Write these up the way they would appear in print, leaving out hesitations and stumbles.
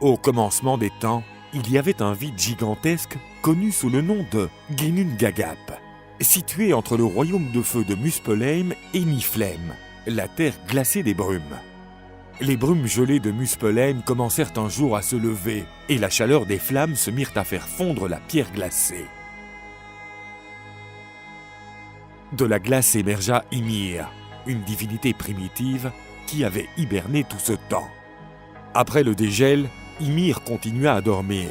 Au commencement des temps, il y avait un vide gigantesque connu sous le nom de Ginnungagap, situé entre le royaume de feu de Muspelheim et Niflheim, la terre glacée des brumes. Les brumes gelées de Muspelheim commencèrent un jour à se lever et la chaleur des flammes se mirent à faire fondre la pierre glacée. De la glace émergea Ymir, une divinité primitive qui avait hiberné tout ce temps. Après le dégel, Ymir continua à dormir.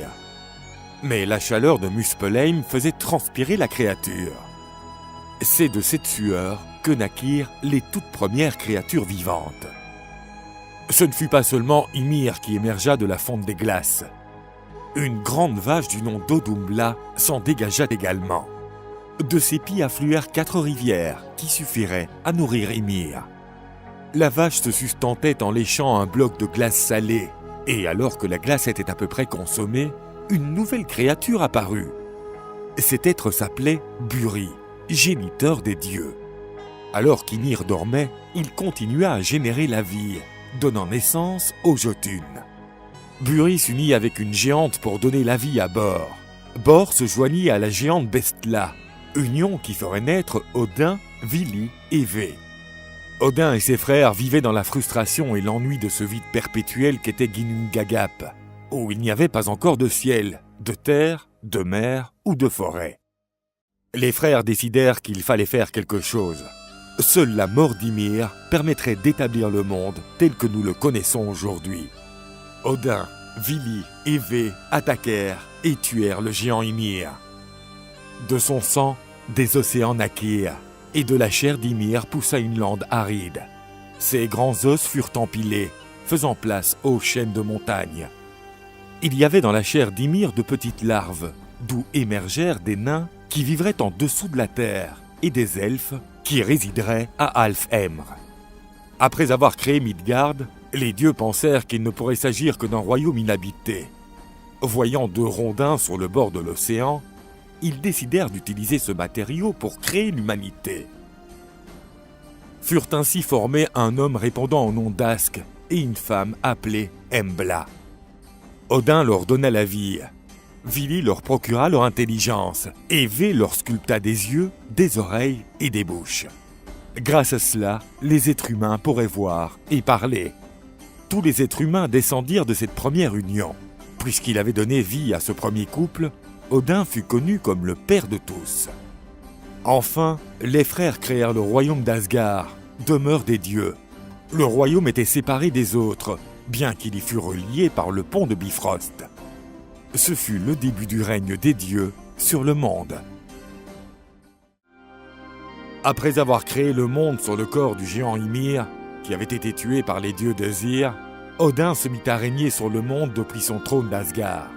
Mais la chaleur de Muspelheim faisait transpirer la créature. C'est de cette sueur que naquirent les toutes premières créatures vivantes. Ce ne fut pas seulement Ymir qui émergea de la fonte des glaces. Une grande vache du nom d'Odumbla s'en dégagea également. De ses pieds affluèrent 4 rivières qui suffiraient à nourrir Ymir. La vache se sustentait en léchant un bloc de glace salée, et alors que la glace était à peu près consommée, une nouvelle créature apparut. Cet être s'appelait Buri, géniteur des dieux. Alors qu'Ymir dormait, il continua à générer la vie, donnant naissance aux Jotun. Buri s'unit avec une géante pour donner la vie à Bor. Bor se joignit à la géante Bestla, union qui ferait naître Odin, Vili et Vé. Odin et ses frères vivaient dans la frustration et l'ennui de ce vide perpétuel qu'était Ginnungagap, où il n'y avait pas encore de ciel, de terre, de mer ou de forêt. Les frères décidèrent qu'il fallait faire quelque chose. Seule la mort d'Ymir permettrait d'établir le monde tel que nous le connaissons aujourd'hui. Odin, Vili et Vé attaquèrent et tuèrent le géant Ymir. De son sang, des océans naquirent, et de la chair d'Ymir poussa une lande aride. Ses grands os furent empilés, faisant place aux chaînes de montagnes. Il y avait dans la chair d'Ymir de petites larves, d'où émergèrent des nains qui vivraient en dessous de la terre, et des elfes qui résideraient à Alfheimr. Après avoir créé Midgard, les dieux pensèrent qu'il ne pourrait s'agir que d'un royaume inhabité. Voyant 2 rondins sur le bord de l'océan, ils décidèrent d'utiliser ce matériau pour créer l'humanité. Furent ainsi formés un homme répondant au nom d'Ask et une femme appelée Embla. Odin leur donna la vie. Vili leur procura leur intelligence, et Vé leur sculpta des yeux, des oreilles et des bouches. Grâce à cela, les êtres humains pourraient voir et parler. Tous les êtres humains descendirent de cette première union. Puisqu'il avait donné vie à ce premier couple, Odin fut connu comme le père de tous. Enfin, les frères créèrent le royaume d'Asgard, demeure des dieux. Le royaume était séparé des autres, bien qu'il y fût relié par le pont de Bifrost. Ce fut le début du règne des dieux sur le monde. Après avoir créé le monde sur le corps du géant Ymir, qui avait été tué par les dieux d'Aesir, Odin se mit à régner sur le monde depuis son trône d'Asgard.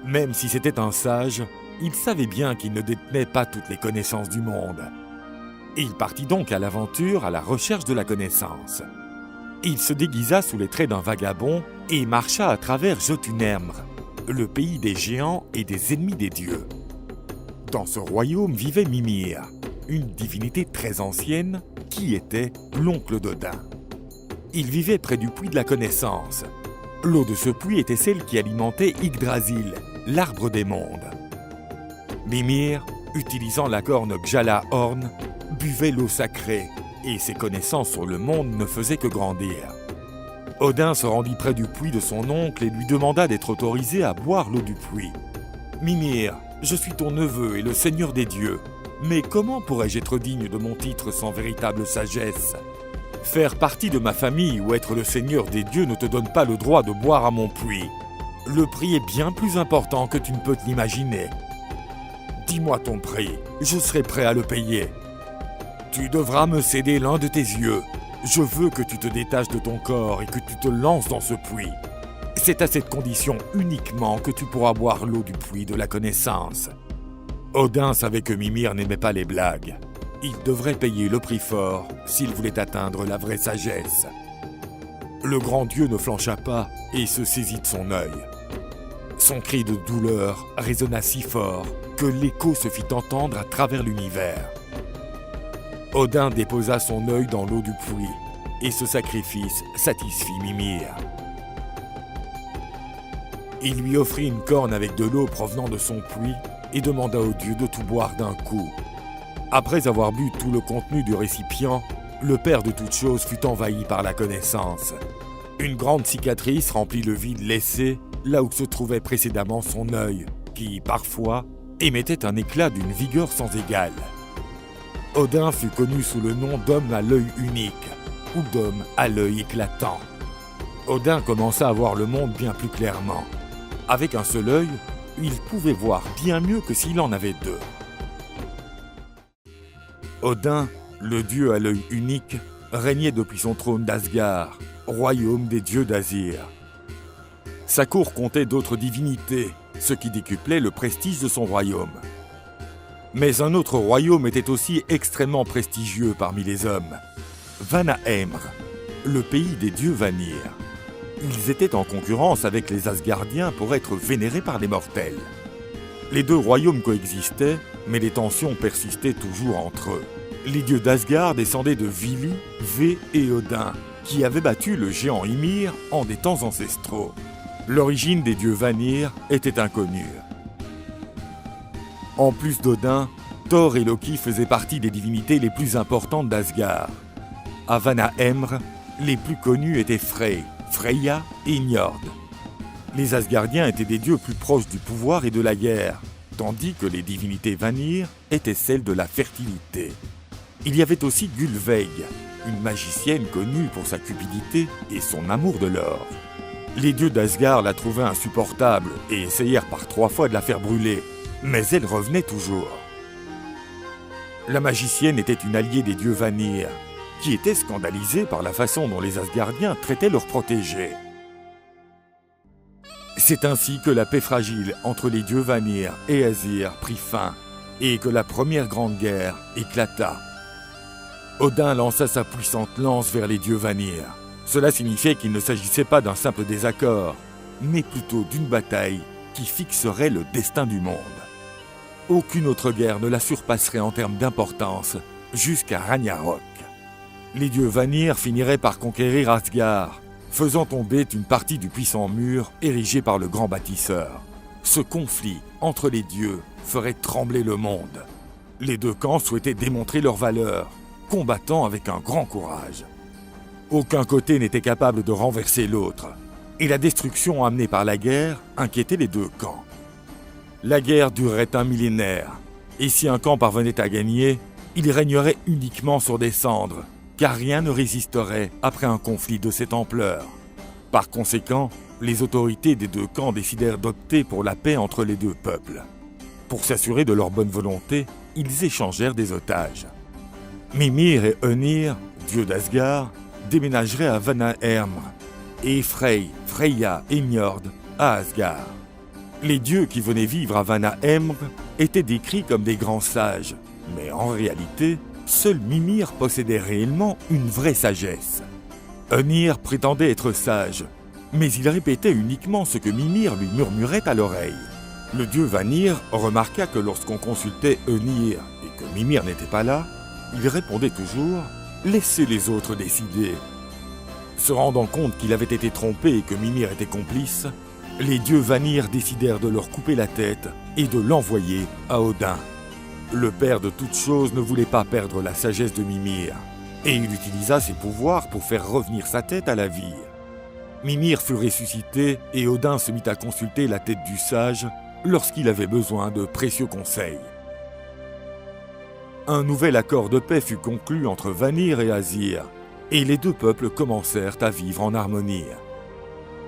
Même si c'était un sage, il savait bien qu'il ne détenait pas toutes les connaissances du monde. Il partit donc à l'aventure à la recherche de la connaissance. Il se déguisa sous les traits d'un vagabond et marcha à travers Jotunheimr, le pays des géants et des ennemis des dieux. Dans ce royaume vivait Mimir, une divinité très ancienne qui était l'oncle d'Odin. Il vivait près du puits de la connaissance. L'eau de ce puits était celle qui alimentait Yggdrasil, l'arbre des mondes. Mimir, utilisant la corne Gjallarhorn, buvait l'eau sacrée et ses connaissances sur le monde ne faisaient que grandir. Odin se rendit près du puits de son oncle et lui demanda d'être autorisé à boire l'eau du puits. « Mimir, je suis ton neveu et le seigneur des dieux, mais comment pourrais-je être digne de mon titre sans véritable sagesse ? Faire partie de ma famille ou être le seigneur des dieux ne te donne pas le droit de boire à mon puits. Le prix est bien plus important que tu ne peux te l'imaginer. Dis-moi ton prix, je serai prêt à le payer. Tu devras me céder l'un de tes yeux. Je veux que tu te détaches de ton corps et que tu te lances dans ce puits. C'est à cette condition uniquement que tu pourras boire l'eau du puits de la connaissance. » Odin savait que Mimir n'aimait pas les blagues. Il devrait payer le prix fort s'il voulait atteindre la vraie sagesse. Le grand dieu ne flancha pas et se saisit de son œil. Son cri de douleur résonna si fort que l'écho se fit entendre à travers l'univers. Odin déposa son œil dans l'eau du puits et ce sacrifice satisfit Mimir. Il lui offrit une corne avec de l'eau provenant de son puits et demanda au dieu de tout boire d'un coup. Après avoir bu tout le contenu du récipient, le père de toutes choses fut envahi par la connaissance. Une grande cicatrice remplit le vide laissé là où se trouvait précédemment son œil, qui, parfois, émettait un éclat d'une vigueur sans égale. Odin fut connu sous le nom d'homme à l'œil unique, ou d'homme à l'œil éclatant. Odin commença à voir le monde bien plus clairement. Avec un seul œil, il pouvait voir bien mieux que s'il en avait deux. Odin, le dieu à l'œil unique, régnait depuis son trône d'Asgard, royaume des dieux d'Asir. Sa cour comptait d'autres divinités, ce qui décuplait le prestige de son royaume. Mais un autre royaume était aussi extrêmement prestigieux parmi les hommes, Vanaheimr, le pays des dieux Vanir. Ils étaient en concurrence avec les Asgardiens pour être vénérés par les mortels. Les deux royaumes coexistaient, mais les tensions persistaient toujours entre eux. Les dieux d'Asgard descendaient de Vili, Vé et Odin, qui avaient battu le géant Ymir en des temps ancestraux. L'origine des dieux Vanir était inconnue. En plus d'Odin, Thor et Loki faisaient partie des divinités les plus importantes d'Asgard. À Vanaheimr, les plus connus étaient Frey, Freya et Njord. Les Asgardiens étaient des dieux plus proches du pouvoir et de la guerre, tandis que les divinités Vanir étaient celles de la fertilité. Il y avait aussi Gulveig, une magicienne connue pour sa cupidité et son amour de l'or. Les dieux d'Asgard la trouvaient insupportable et essayèrent par 3 fois de la faire brûler, mais elle revenait toujours. La magicienne était une alliée des dieux Vanir, qui étaient scandalisés par la façon dont les Asgardiens traitaient leurs protégés. C'est ainsi que la paix fragile entre les dieux Vanir et Asir prit fin, et que la première grande guerre éclata. Odin lança sa puissante lance vers les dieux Vanir. Cela signifiait qu'il ne s'agissait pas d'un simple désaccord, mais plutôt d'une bataille qui fixerait le destin du monde. Aucune autre guerre ne la surpasserait en termes d'importance, jusqu'à Ragnarok. Les dieux Vanir finiraient par conquérir Asgard, faisant tomber une partie du puissant mur érigé par le grand bâtisseur. Ce conflit entre les dieux ferait trembler le monde. Les deux camps souhaitaient démontrer leur valeur, combattant avec un grand courage. Aucun côté n'était capable de renverser l'autre, et la destruction amenée par la guerre inquiétait les deux camps. La guerre durerait un millénaire, et si un camp parvenait à gagner, il régnerait uniquement sur des cendres, car rien ne résisterait après un conflit de cette ampleur. Par conséquent, les autorités des deux camps décidèrent d'opter pour la paix entre les deux peuples. Pour s'assurer de leur bonne volonté, ils échangèrent des otages. Mimir et Önir, dieux d'Asgard, déménageraient à Vanaheimr, et Frey, Freya et Njord à Asgard. Les dieux qui venaient vivre à Vanaheimr étaient décrits comme des grands sages, mais en réalité, seul Mimir possédait réellement une vraie sagesse. Önir prétendait être sage, mais il répétait uniquement ce que Mimir lui murmurait à l'oreille. Le dieu Vanir remarqua que lorsqu'on consultait Önir et que Mimir n'était pas là, il répondait toujours « Laissez les autres décider ». Se rendant compte qu'il avait été trompé et que Mimir était complice, les dieux Vanir décidèrent de leur couper la tête et de l'envoyer à Odin. Le père de toutes choses ne voulait pas perdre la sagesse de Mimir, et il utilisa ses pouvoirs pour faire revenir sa tête à la vie. Mimir fut ressuscité et Odin se mit à consulter la tête du sage lorsqu'il avait besoin de précieux conseils. Un nouvel accord de paix fut conclu entre Vanir et Asir, et les deux peuples commencèrent à vivre en harmonie.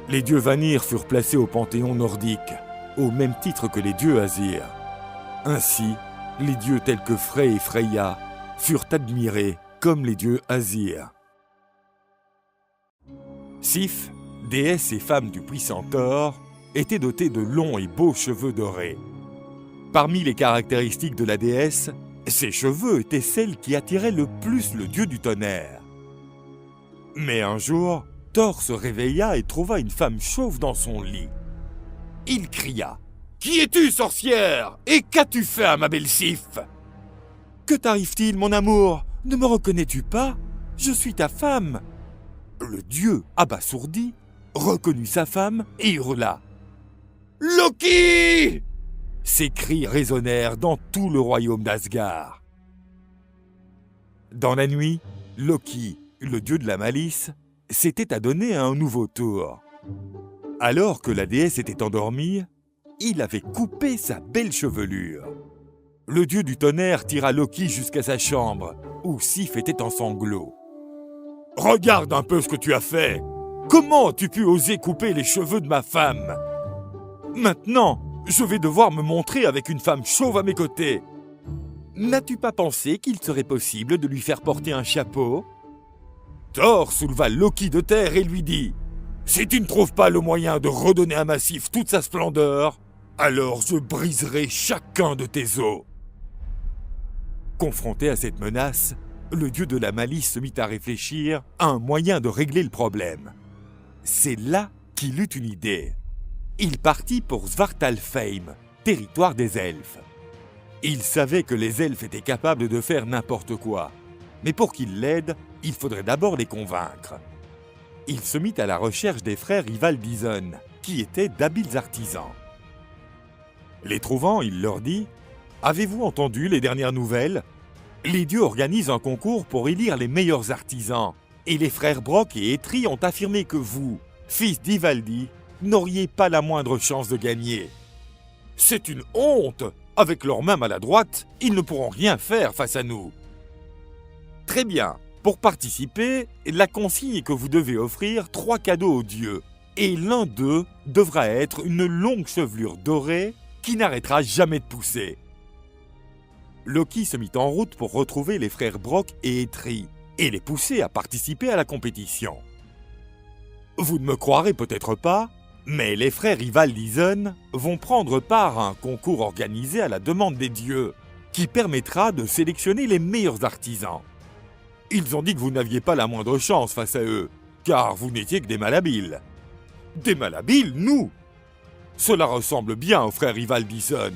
Les dieux Vanir furent placés au panthéon nordique, au même titre que les dieux Asir. Ainsi, les dieux tels que Frey et Freya furent admirés comme les dieux Asir. Sif, déesse et femme du puissant Thor, était dotée de longs et beaux cheveux dorés. Parmi les caractéristiques de la déesse, ses cheveux étaient celles qui attiraient le plus le dieu du tonnerre. Mais un jour, Thor se réveilla et trouva une femme chauve dans son lit. Il cria « Qui es-tu, sorcière? Et qu'as-tu fait à ma belle Sif ?»« Que t'arrive-t-il, mon amour? Ne me reconnais-tu pas? Je suis ta femme. » Le dieu, abasourdi, reconnut sa femme et hurla Loki !» Ces cris résonnèrent dans tout le royaume d'Asgard. Dans la nuit, Loki, le dieu de la malice, s'était adonné à un nouveau tour. Alors que la déesse était endormie, il avait coupé sa belle chevelure. Le dieu du tonnerre tira Loki jusqu'à sa chambre, où Sif était en sanglots. « Regarde un peu ce que tu as fait! Comment as-tu pu oser couper les cheveux de ma femme? Maintenant, je vais devoir me montrer avec une femme chauve à mes côtés. N'as-tu pas pensé qu'il serait possible de lui faire porter un chapeau ?» Thor souleva Loki de terre et lui dit « Si tu ne trouves pas le moyen de redonner à Sif toute sa splendeur, alors je briserai chacun de tes os. » Confronté à cette menace, le dieu de la malice se mit à réfléchir à un moyen de régler le problème. C'est là qu'il eut une idée. Il partit pour Svartalfheim, territoire des elfes. Il savait que les elfes étaient capables de faire n'importe quoi, mais pour qu'ils l'aident, il faudrait d'abord les convaincre. Il se mit à la recherche des frères Ivaldison, qui étaient d'habiles artisans. Les trouvant, il leur dit « Avez-vous entendu les dernières nouvelles ? Les dieux organisent un concours pour élire les meilleurs artisans, et les frères Brock et Eitri ont affirmé que vous, fils d'Ivaldi, n'auriez pas la moindre chance de gagner. C'est une honte! Avec leurs mains maladroites, ils ne pourront rien faire face à nous. » Très bien. Pour participer, la consigne est que vous devez offrir 3 cadeaux aux dieux, et l'un d'eux devra être une longue chevelure dorée qui n'arrêtera jamais de pousser. Loki se mit en route pour retrouver les frères Brock et Eitri et les pousser à participer à la compétition. Vous ne me croirez peut-être pas, mais les frères Ivaldison vont prendre part à un concours organisé à la demande des dieux, qui permettra de sélectionner les meilleurs artisans. Ils ont dit que vous n'aviez pas la moindre chance face à eux, car vous n'étiez que des malhabiles. Des malhabiles, nous? Cela ressemble bien aux frères Ivaldison.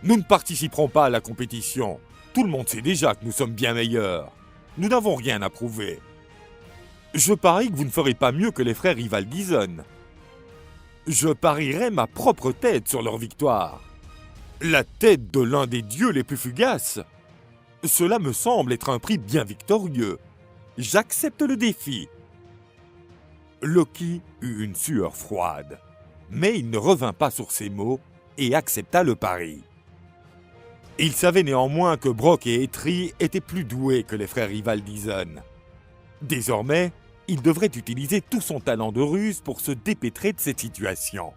Nous ne participerons pas à la compétition. Tout le monde sait déjà que nous sommes bien meilleurs. Nous n'avons rien à prouver. Je parie que vous ne ferez pas mieux que les frères Ivaldison. Je parierai ma propre tête sur leur victoire. La tête de l'un des dieux les plus fugaces. Cela me semble être un prix bien victorieux. J'accepte le défi. Loki eut une sueur froide, mais il ne revint pas sur ses mots et accepta le pari. Il savait néanmoins que Brock et Eitri étaient plus doués que les frères Ivaldison. Désormais, il devrait utiliser tout son talent de ruse pour se dépêtrer de cette situation.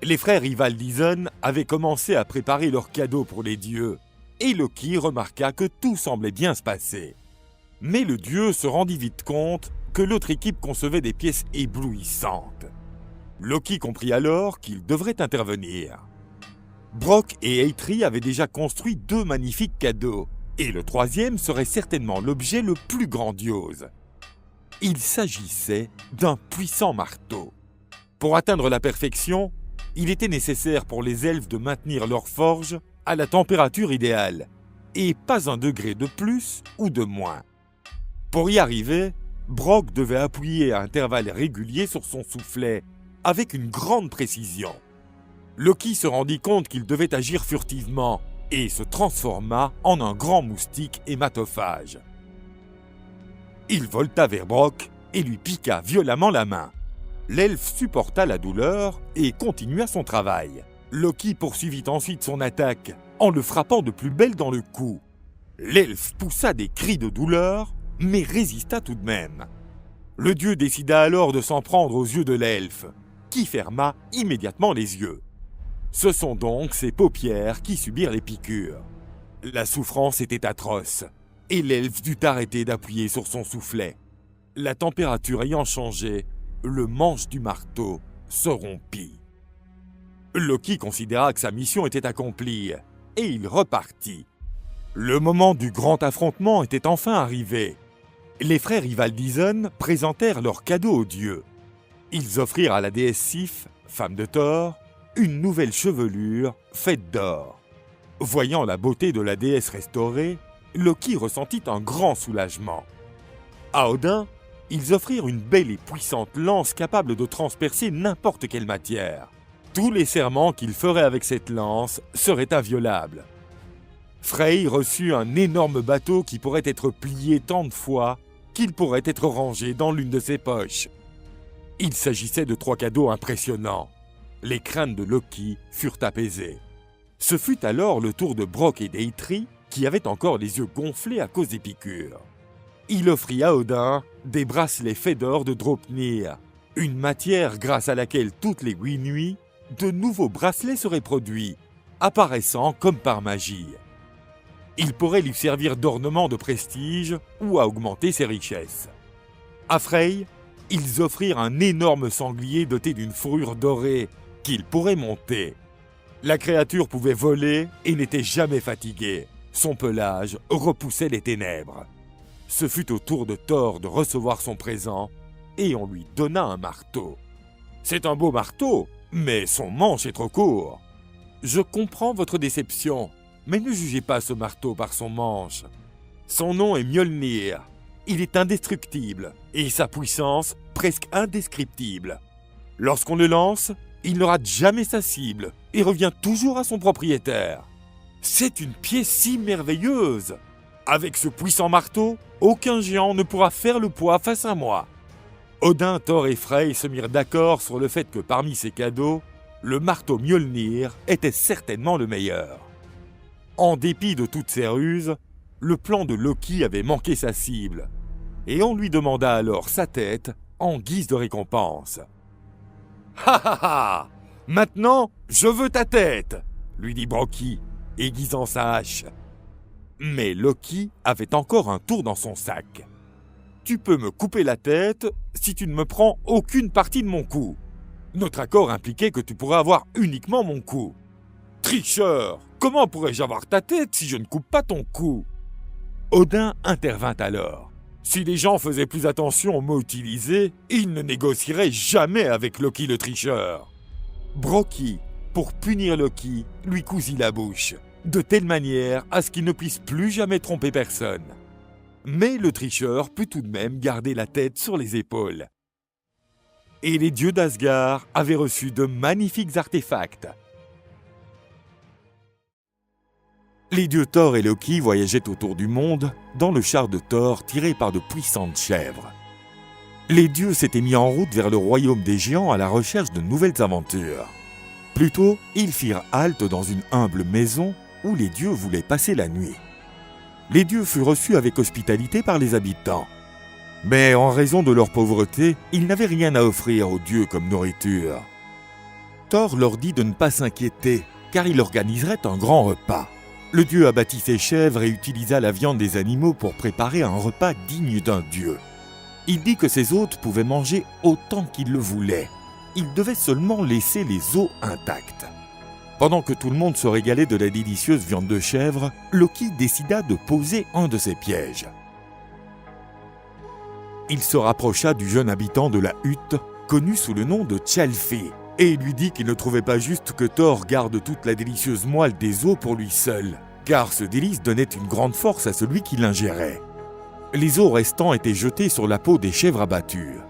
Les frères Ivaldison avaient commencé à préparer leurs cadeaux pour les dieux, et Loki remarqua que tout semblait bien se passer. Mais le dieu se rendit vite compte que l'autre équipe concevait des pièces éblouissantes. Loki comprit alors qu'il devrait intervenir. Brock et Eitri avaient déjà construit 2 magnifiques cadeaux, et le 3e serait certainement l'objet le plus grandiose. Il s'agissait d'un puissant marteau. Pour atteindre la perfection, il était nécessaire pour les elfes de maintenir leur forge à la température idéale, et pas un degré de plus ou de moins. Pour y arriver, Brock devait appuyer à intervalles réguliers sur son soufflet, avec une grande précision. Loki se rendit compte qu'il devait agir furtivement, et se transforma en un grand moustique hématophage. Il volta vers Brock et lui piqua violemment la main. L'elfe supporta la douleur et continua son travail. Loki poursuivit ensuite son attaque en le frappant de plus belle dans le cou. L'elfe poussa des cris de douleur, mais résista tout de même. Le dieu décida alors de s'en prendre aux yeux de l'elfe, qui ferma immédiatement les yeux. Ce sont donc ses paupières qui subirent les piqûres. La souffrance était atroce, et l'elfe dut arrêter d'appuyer sur son soufflet. La température ayant changé, le manche du marteau se rompit. Loki considéra que sa mission était accomplie, et il repartit. Le moment du grand affrontement était enfin arrivé. Les frères Ivaldison présentèrent leurs cadeaux aux dieux. Ils offrirent à la déesse Sif, femme de Thor, une nouvelle chevelure faite d'or. Voyant la beauté de la déesse restaurée, Loki ressentit un grand soulagement. À Odin, ils offrirent une belle et puissante lance capable de transpercer n'importe quelle matière. Tous les serments qu'il ferait avec cette lance seraient inviolables. Frey reçut un énorme bateau qui pourrait être plié tant de fois qu'il pourrait être rangé dans l'une de ses poches. Il s'agissait de 3 cadeaux impressionnants. Les craintes de Loki furent apaisées. Ce fut alors le tour de Brok et d'Eitri, qui avaient encore les yeux gonflés à cause des piqûres. Il offrit à Odin des bracelets Fëdor de Draupnir, une matière grâce à laquelle toutes les 8 nuits, de nouveaux bracelets seraient produits, apparaissant comme par magie. Ils pourraient lui servir d'ornement de prestige ou à augmenter ses richesses. À Frey, ils offrirent un énorme sanglier doté d'une fourrure dorée qu'il pourrait monter. La créature pouvait voler et n'était jamais fatiguée. Son pelage repoussait les ténèbres. Ce fut au tour de Thor de recevoir son présent et on lui donna un marteau. C'est un beau marteau, mais son manche est trop court. Je comprends votre déception, mais ne jugez pas ce marteau par son manche. Son nom est Mjolnir. Il est indestructible et sa puissance presque indescriptible. Lorsqu'on le lance, il ne rate jamais sa cible et revient toujours à son propriétaire. C'est une pièce si merveilleuse. Avec ce puissant marteau, aucun géant ne pourra faire le poids face à moi. Odin, Thor et Frey se mirent d'accord sur le fait que parmi ces cadeaux, le marteau Mjolnir était certainement le meilleur. En dépit de toutes ses ruses, le plan de Loki avait manqué sa cible, et on lui demanda alors sa tête en guise de récompense. « Ha ha ha ! Maintenant, je veux ta tête !» lui dit Broki, aiguisant sa hache. Mais Loki avait encore un tour dans son sac. « Tu peux me couper la tête si tu ne me prends aucune partie de mon cou. Notre accord impliquait que tu pourrais avoir uniquement mon cou. Tricheur! Comment pourrais-je avoir ta tête si je ne coupe pas ton cou ?» Odin intervint alors. Si les gens faisaient plus attention aux mots utilisés, ils ne négocieraient jamais avec Loki le tricheur. Broki, pour punir Loki, lui cousit la bouche, de telle manière à ce qu'il ne puisse plus jamais tromper personne. Mais le tricheur put tout de même garder la tête sur les épaules. Et les dieux d'Asgard avaient reçu de magnifiques artefacts. Les dieux Thor et Loki voyageaient autour du monde dans le char de Thor tiré par de puissantes chèvres. Les dieux s'étaient mis en route vers le royaume des géants à la recherche de nouvelles aventures. Plutôt, ils firent halte dans une humble maison où les dieux voulaient passer la nuit. Les dieux furent reçus avec hospitalité par les habitants. Mais en raison de leur pauvreté, ils n'avaient rien à offrir aux dieux comme nourriture. Thor leur dit de ne pas s'inquiéter, car il organiserait un grand repas. Le dieu abattit ses chèvres et utilisa la viande des animaux pour préparer un repas digne d'un dieu. Il dit que ses hôtes pouvaient manger autant qu'ils le voulaient. Ils devaient seulement laisser les os intacts. Pendant que tout le monde se régalait de la délicieuse viande de chèvre, Loki décida de poser un de ses pièges. Il se rapprocha du jeune habitant de la hutte, connu sous le nom de Thjalfi, et lui dit qu'il ne trouvait pas juste que Thor garde toute la délicieuse moelle des os pour lui seul, car ce délice donnait une grande force à celui qui l'ingérait. Les os restants étaient jetés sur la peau des chèvres abattues.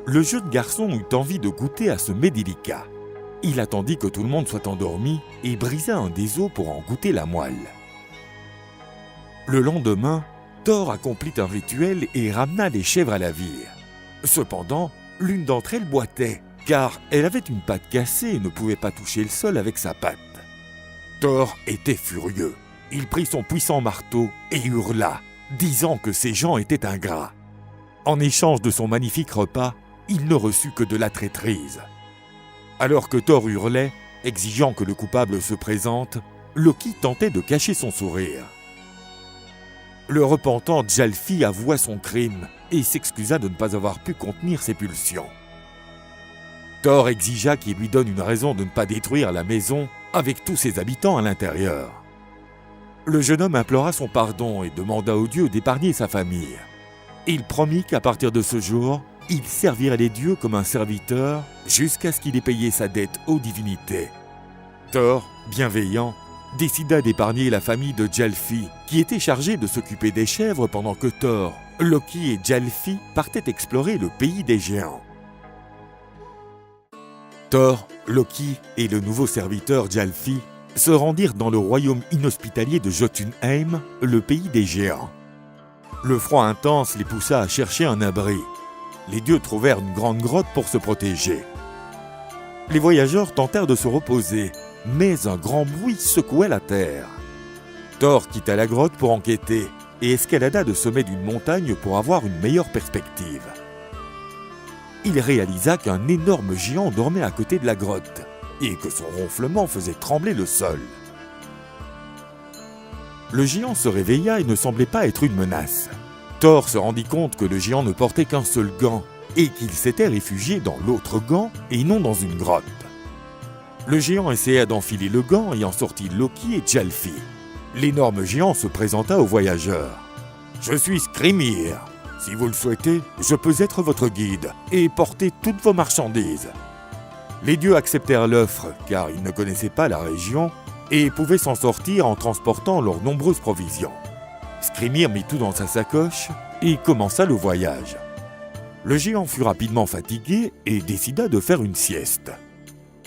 Le jeune garçon eut envie de goûter à ce mets délicat. Il attendit que tout le monde soit endormi et brisa un des os pour en goûter la moelle. Le lendemain, Thor accomplit un rituel et ramena les chèvres à la vie. Cependant, l'une d'entre elles boitait, car elle avait une patte cassée et ne pouvait pas toucher le sol avec sa patte. Thor était furieux. Il prit son puissant marteau et hurla, disant que ces gens étaient ingrats. En échange de son magnifique repas, il ne reçut que de la traîtrise. Alors que Thor hurlait, exigeant que le coupable se présente, Loki tentait de cacher son sourire. Le repentant Thjalfi avoua son crime et s'excusa de ne pas avoir pu contenir ses pulsions. Thor exigea qu'il lui donne une raison de ne pas détruire la maison avec tous ses habitants à l'intérieur. Le jeune homme implora son pardon et demanda aux dieux d'épargner sa famille. Il promit qu'à partir de ce jour, il servirait les dieux comme un serviteur jusqu'à ce qu'il ait payé sa dette aux divinités. Thor, bienveillant, décida d'épargner la famille de Thjalfi, qui était chargée de s'occuper des chèvres pendant que Thor, Loki et Thjalfi partaient explorer le pays des géants. Thor, Loki et le nouveau serviteur Gjalfi se rendirent dans le royaume inhospitalier de Jotunheim, le pays des géants. Le froid intense les poussa à chercher un abri. Les dieux trouvèrent une grande grotte pour se protéger. Les voyageurs tentèrent de se reposer, mais un grand bruit secouait la terre. Thor quitta la grotte pour enquêter et escalada le sommet d'une montagne pour avoir une meilleure perspective. Il réalisa qu'un énorme géant dormait à côté de la grotte et que son ronflement faisait trembler le sol. Le géant se réveilla et ne semblait pas être une menace. Thor se rendit compte que le géant ne portait qu'un seul gant et qu'il s'était réfugié dans l'autre gant et non dans une grotte. Le géant essaya d'enfiler le gant et en sortit Loki et Gjalfi. L'énorme géant se présenta aux voyageurs. « Je suis Skrymir. Si vous le souhaitez, je peux être votre guide et porter toutes vos marchandises. » Les dieux acceptèrent l'offre car ils ne connaissaient pas la région et pouvaient s'en sortir en transportant leurs nombreuses provisions. Skrymir mit tout dans sa sacoche et commença le voyage. Le géant fut rapidement fatigué et décida de faire une sieste.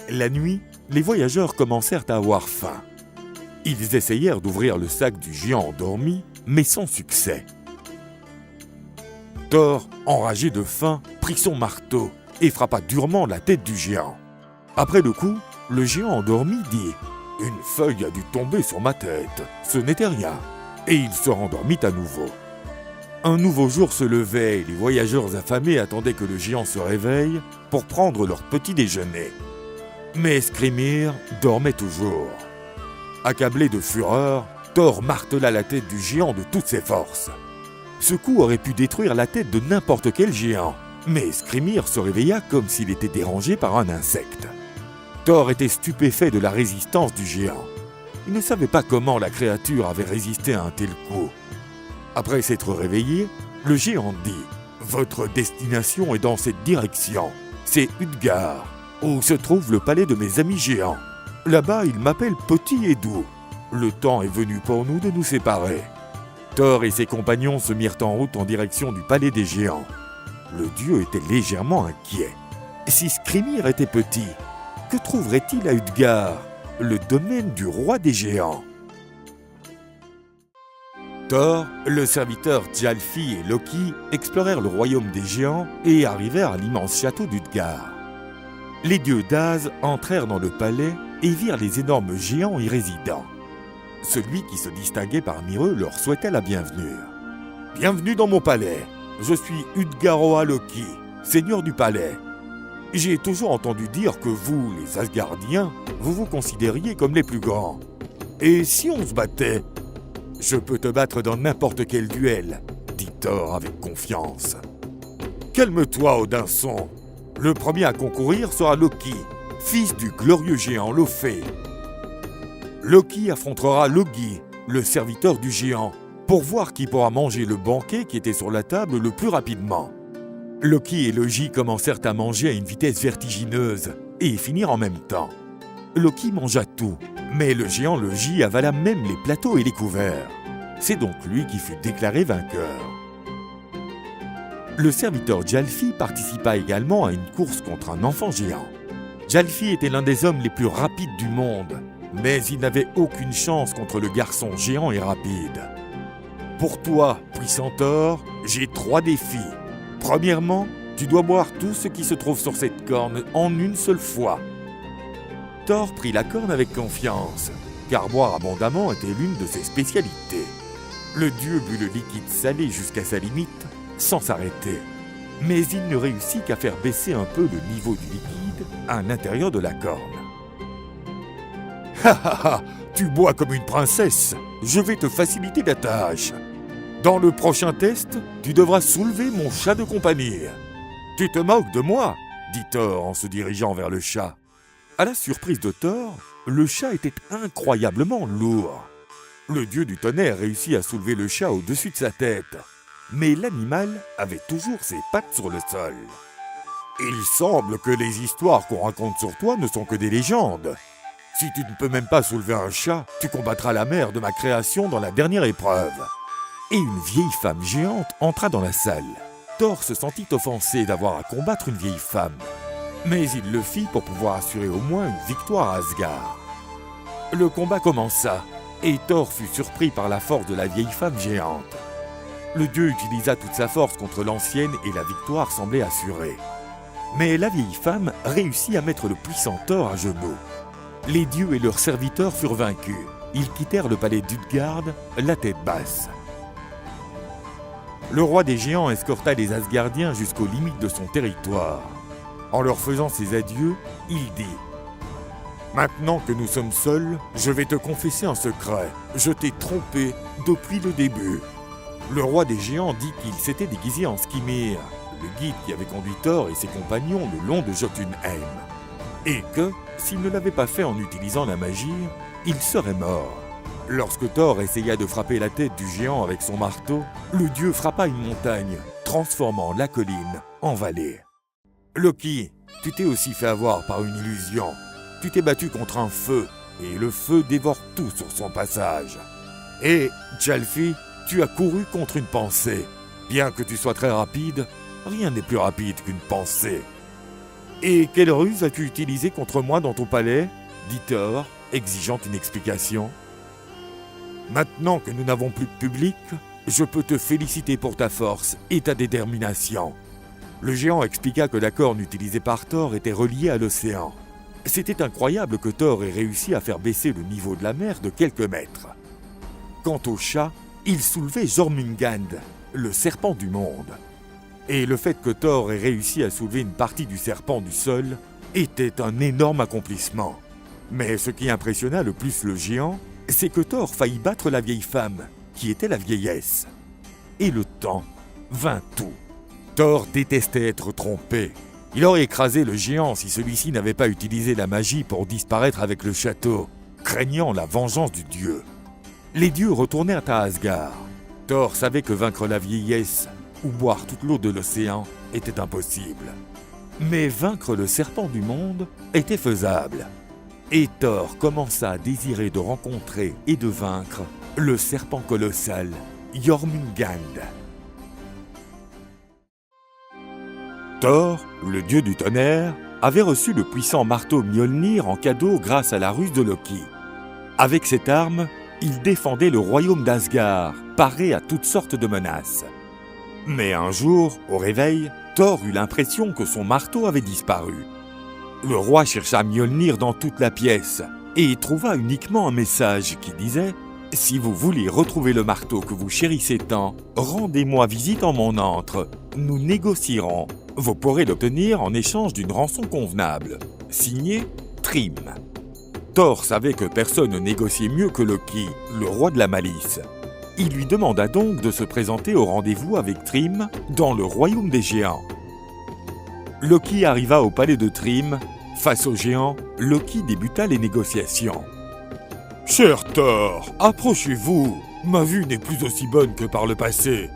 La nuit, les voyageurs commencèrent à avoir faim. Ils essayèrent d'ouvrir le sac du géant endormi, mais sans succès. Thor, enragé de faim, prit son marteau et frappa durement la tête du géant. Après le coup, le géant endormi dit « Une feuille a dû tomber sur ma tête, ce n'était rien », et il se rendormit à nouveau. Un nouveau jour se levait et les voyageurs affamés attendaient que le géant se réveille pour prendre leur petit déjeuner. Mais Skrymir dormait toujours. Accablé de fureur, Thor martela la tête du géant de toutes ses forces. Ce coup aurait pu détruire la tête de n'importe quel géant, mais Skrymir se réveilla comme s'il était dérangé par un insecte. Thor était stupéfait de la résistance du géant. Il ne savait pas comment la créature avait résisté à un tel coup. Après s'être réveillé, le géant dit « Votre destination est dans cette direction. C'est Utgard, où se trouve le palais de mes amis géants. Là-bas, ils m'appellent Petit et Doux. Le temps est venu pour nous de nous séparer. » Thor et ses compagnons se mirent en route en direction du palais des géants. Le dieu était légèrement inquiet. Si Skrymir était petit, que trouverait-il à Utgard, le domaine du roi des géants? Thor, le serviteur Gjalfi et Loki explorèrent le royaume des géants et arrivèrent à l'immense château d'Utgard. Les dieux d'Az entrèrent dans le palais et virent les énormes géants y résidant. Celui qui se distinguait parmi eux leur souhaitait la bienvenue. « Bienvenue dans mon palais. Je suis Utgaroa Loki, seigneur du palais. J'ai toujours entendu dire que vous, les Asgardiens, vous vous considériez comme les plus grands. Et si on se battait ? Je peux te battre dans n'importe quel duel, dit Thor avec confiance. Calme-toi, Odinson. Le premier à concourir sera Loki, fils du glorieux géant Lofé. Loki affrontera Logi, le serviteur du géant, pour voir qui pourra manger le banquet qui était sur la table le plus rapidement. Loki et Logi commencèrent à manger à une vitesse vertigineuse et finirent en même temps. Loki mangea tout, mais le géant Logi avala même les plateaux et les couverts. C'est donc lui qui fut déclaré vainqueur. Le serviteur Gjalfi participa également à une course contre un enfant géant. Gjalfi était l'un des hommes les plus rapides du monde, mais il n'avait aucune chance contre le garçon géant et rapide. Pour toi, puissant Thor, j'ai 3 défis. Premièrement, tu dois boire tout ce qui se trouve sur cette corne en une seule fois. Thor prit la corne avec confiance, car boire abondamment était l'une de ses spécialités. Le dieu but le liquide salé jusqu'à sa limite, sans s'arrêter. Mais il ne réussit qu'à faire baisser un peu le niveau du liquide à l'intérieur de la corne. « Ha ha ha, tu bois comme une princesse, je vais te faciliter la tâche. Dans le prochain test, tu devras soulever mon chat de compagnie. »« Tu te moques de moi ?» dit Thor en se dirigeant vers le chat. À la surprise de Thor, le chat était incroyablement lourd. Le dieu du tonnerre réussit à soulever le chat au-dessus de sa tête, mais l'animal avait toujours ses pattes sur le sol. « Il semble que les histoires qu'on raconte sur toi ne sont que des légendes. Si tu ne peux même pas soulever un chat, tu combattras la mère de ma création dans la dernière épreuve. » Et une vieille femme géante entra dans la salle. Thor se sentit offensé d'avoir à combattre une vieille femme. Mais il le fit pour pouvoir assurer au moins une victoire à Asgard. Le combat commença, et Thor fut surpris par la force de la vieille femme géante. Le dieu utilisa toute sa force contre l'ancienne et la victoire semblait assurée. Mais la vieille femme réussit à mettre le puissant Thor à genoux. Les dieux et leurs serviteurs furent vaincus. Ils quittèrent le palais d'Utgard, la tête basse. Le roi des géants escorta les Asgardiens jusqu'aux limites de son territoire. En leur faisant ses adieux, il dit « Maintenant que nous sommes seuls, je vais te confesser un secret. Je t'ai trompé depuis le début. » Le roi des géants dit qu'il s'était déguisé en Skimir, le guide qui avait conduit Thor et ses compagnons le long de Jotunheim. Et que, s'il ne l'avait pas fait en utilisant la magie, il serait mort. Lorsque Thor essaya de frapper la tête du géant avec son marteau, le dieu frappa une montagne, transformant la colline en vallée. Loki, tu t'es aussi fait avoir par une illusion. Tu t'es battu contre un feu, et le feu dévore tout sur son passage. Et, Tjalfi, tu as couru contre une pensée. Bien que tu sois très rapide, rien n'est plus rapide qu'une pensée. Et quelle ruse as-tu utilisée contre moi dans ton palais ? Dit Thor, exigeant une explication. Maintenant que nous n'avons plus de public, je peux te féliciter pour ta force et ta détermination. Le géant expliqua que la corne utilisée par Thor était reliée à l'océan. C'était incroyable que Thor ait réussi à faire baisser le niveau de la mer de quelques mètres. Quant au chat, il soulevait Jormungand, le serpent du monde. Et le fait que Thor ait réussi à soulever une partie du serpent du sol était un énorme accomplissement. Mais ce qui impressionna le plus le géant, c'est que Thor faillit battre la vieille femme, qui était la vieillesse. Et le temps vint tout. Thor détestait être trompé. Il aurait écrasé le géant si celui-ci n'avait pas utilisé la magie pour disparaître avec le château, craignant la vengeance du dieu. Les dieux retournèrent à Asgard. Thor savait que vaincre la vieillesse ou boire toute l'eau de l'océan était impossible. Mais vaincre le serpent du monde était faisable. Et Thor commença à désirer de rencontrer et de vaincre le serpent colossal, Jormungand. Thor, le dieu du tonnerre, avait reçu le puissant marteau Mjolnir en cadeau grâce à la ruse de Loki. Avec cette arme, il défendait le royaume d'Asgard, paré à toutes sortes de menaces. Mais un jour, au réveil, Thor eut l'impression que son marteau avait disparu. Le roi chercha Mjolnir dans toute la pièce et y trouva uniquement un message qui disait « Si vous voulez retrouver le marteau que vous chérissez tant, rendez-moi visite en mon antre. Nous négocierons. Vous pourrez l'obtenir en échange d'une rançon convenable. Signé Thrym. » Thor savait que personne ne négociait mieux que Loki, le roi de la malice. Il lui demanda donc de se présenter au rendez-vous avec Thrym dans le royaume des géants. Loki arriva au palais de Thrym. Face au géant, Loki débuta les négociations. « Cher Thor, approchez-vous. Ma vue n'est plus aussi bonne que par le passé.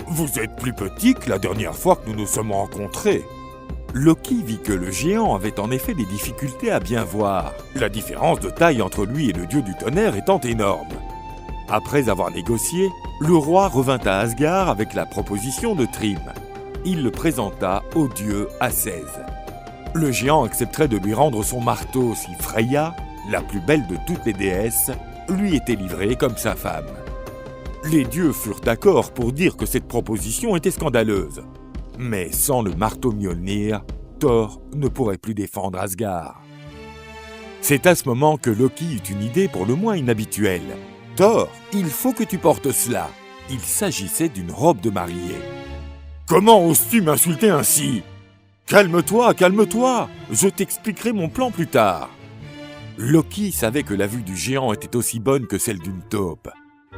Vous êtes plus petit que la dernière fois que nous nous sommes rencontrés. » Loki vit que le géant avait en effet des difficultés à bien voir, la différence de taille entre lui et le dieu du tonnerre étant énorme. Après avoir négocié, le roi revint à Asgard avec la proposition de Thrym. Il le présenta au dieu Acès. Le géant accepterait de lui rendre son marteau si Freya, la plus belle de toutes les déesses, lui était livrée comme sa femme. Les dieux furent d'accord pour dire que cette proposition était scandaleuse. Mais sans le marteau Mjolnir, Thor ne pourrait plus défendre Asgard. C'est à ce moment que Loki eut une idée pour le moins inhabituelle. « Thor, il faut que tu portes cela. » Il s'agissait d'une robe de mariée. « Comment oses-tu m'insulter ainsi ? Calme-toi, calme-toi. Je t'expliquerai mon plan plus tard. » Loki savait que la vue du géant était aussi bonne que celle d'une taupe.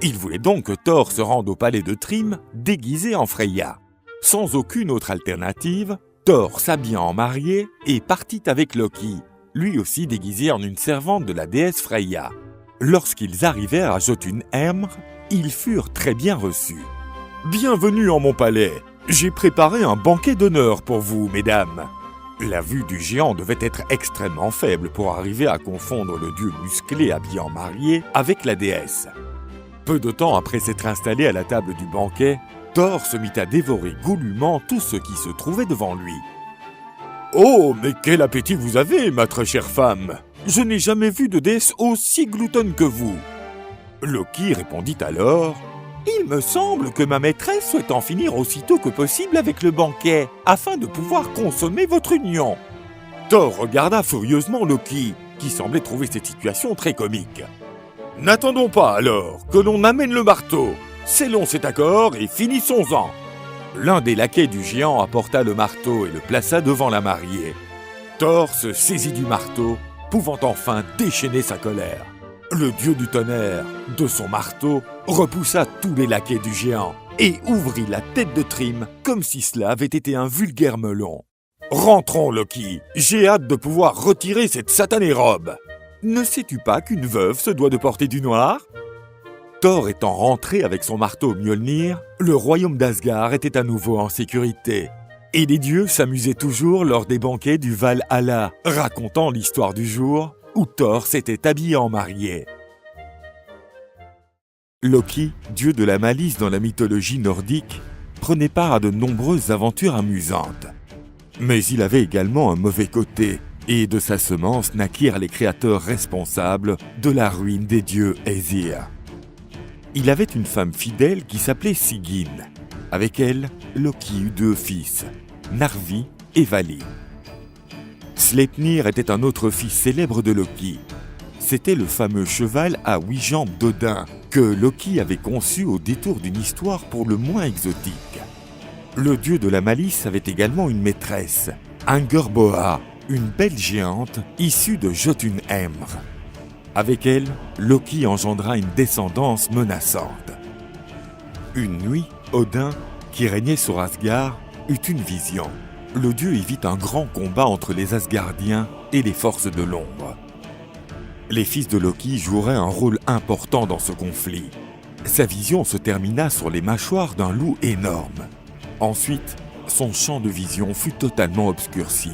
Il voulait donc que Thor se rende au palais de Thrym déguisé en Freya. Sans aucune autre alternative, Thor s'habilla en marié et partit avec Loki, lui aussi déguisé en une servante de la déesse Freya. Lorsqu'ils arrivèrent à Jotunheim, ils furent très bien reçus. « Bienvenue en mon palais. J'ai préparé un banquet d'honneur pour vous, mesdames. » La vue du géant devait être extrêmement faible pour arriver à confondre le dieu musclé habillé en marié avec la déesse. Peu de temps après s'être installé à la table du banquet, Thor se mit à dévorer goulûment tout ce qui se trouvait devant lui. « Oh, mais quel appétit vous avez, ma très chère femme! Je n'ai jamais vu de déesse aussi gloutonne que vous. Loki répondit alors: Il me semble que ma maîtresse souhaite en finir aussitôt que possible avec le banquet, afin de pouvoir consommer votre union. Thor regarda furieusement Loki, qui semblait trouver cette situation très comique. N'attendons pas alors que l'on amène le marteau. Scellons cet accord et finissons-en. L'un des laquais du géant apporta le marteau et le plaça devant la mariée. Thor se saisit du marteau, pouvant enfin déchaîner sa colère. Le dieu du tonnerre, de son marteau, repoussa tous les laquais du géant et ouvrit la tête de Thrym comme si cela avait été un vulgaire melon. « Rentrons, Loki, j'ai hâte de pouvoir retirer cette satanée robe. Ne sais-tu pas qu'une veuve se doit de porter du noir ?» Thor étant rentré avec son marteau Mjolnir, le royaume d'Asgard était à nouveau en sécurité. Et les dieux s'amusaient toujours lors des banquets du Valhalla, racontant l'histoire du jour où Thor s'était habillé en mariée. Loki, dieu de la malice dans la mythologie nordique, prenait part à de nombreuses aventures amusantes. Mais il avait également un mauvais côté, et de sa semence naquirent les créateurs responsables de la ruine des dieux Aesir. Il avait une femme fidèle qui s'appelait Sigyn. Avec elle, Loki eut 2 fils, Narvi et Vali. Sleipnir était un autre fils célèbre de Loki. C'était le fameux cheval à 8 jambes d'Odin que Loki avait conçu au détour d'une histoire pour le moins exotique. Le dieu de la malice avait également une maîtresse, Angerboa, une belle géante issue de Jotunheimr. Avec elle, Loki engendra une descendance menaçante. Une nuit, Odin, qui régnait sur Asgard, eut une vision. Le dieu y vit un grand combat entre les Asgardiens et les forces de l'ombre. Les fils de Loki joueraient un rôle important dans ce conflit. Sa vision se termina sur les mâchoires d'un loup énorme. Ensuite, son champ de vision fut totalement obscurci.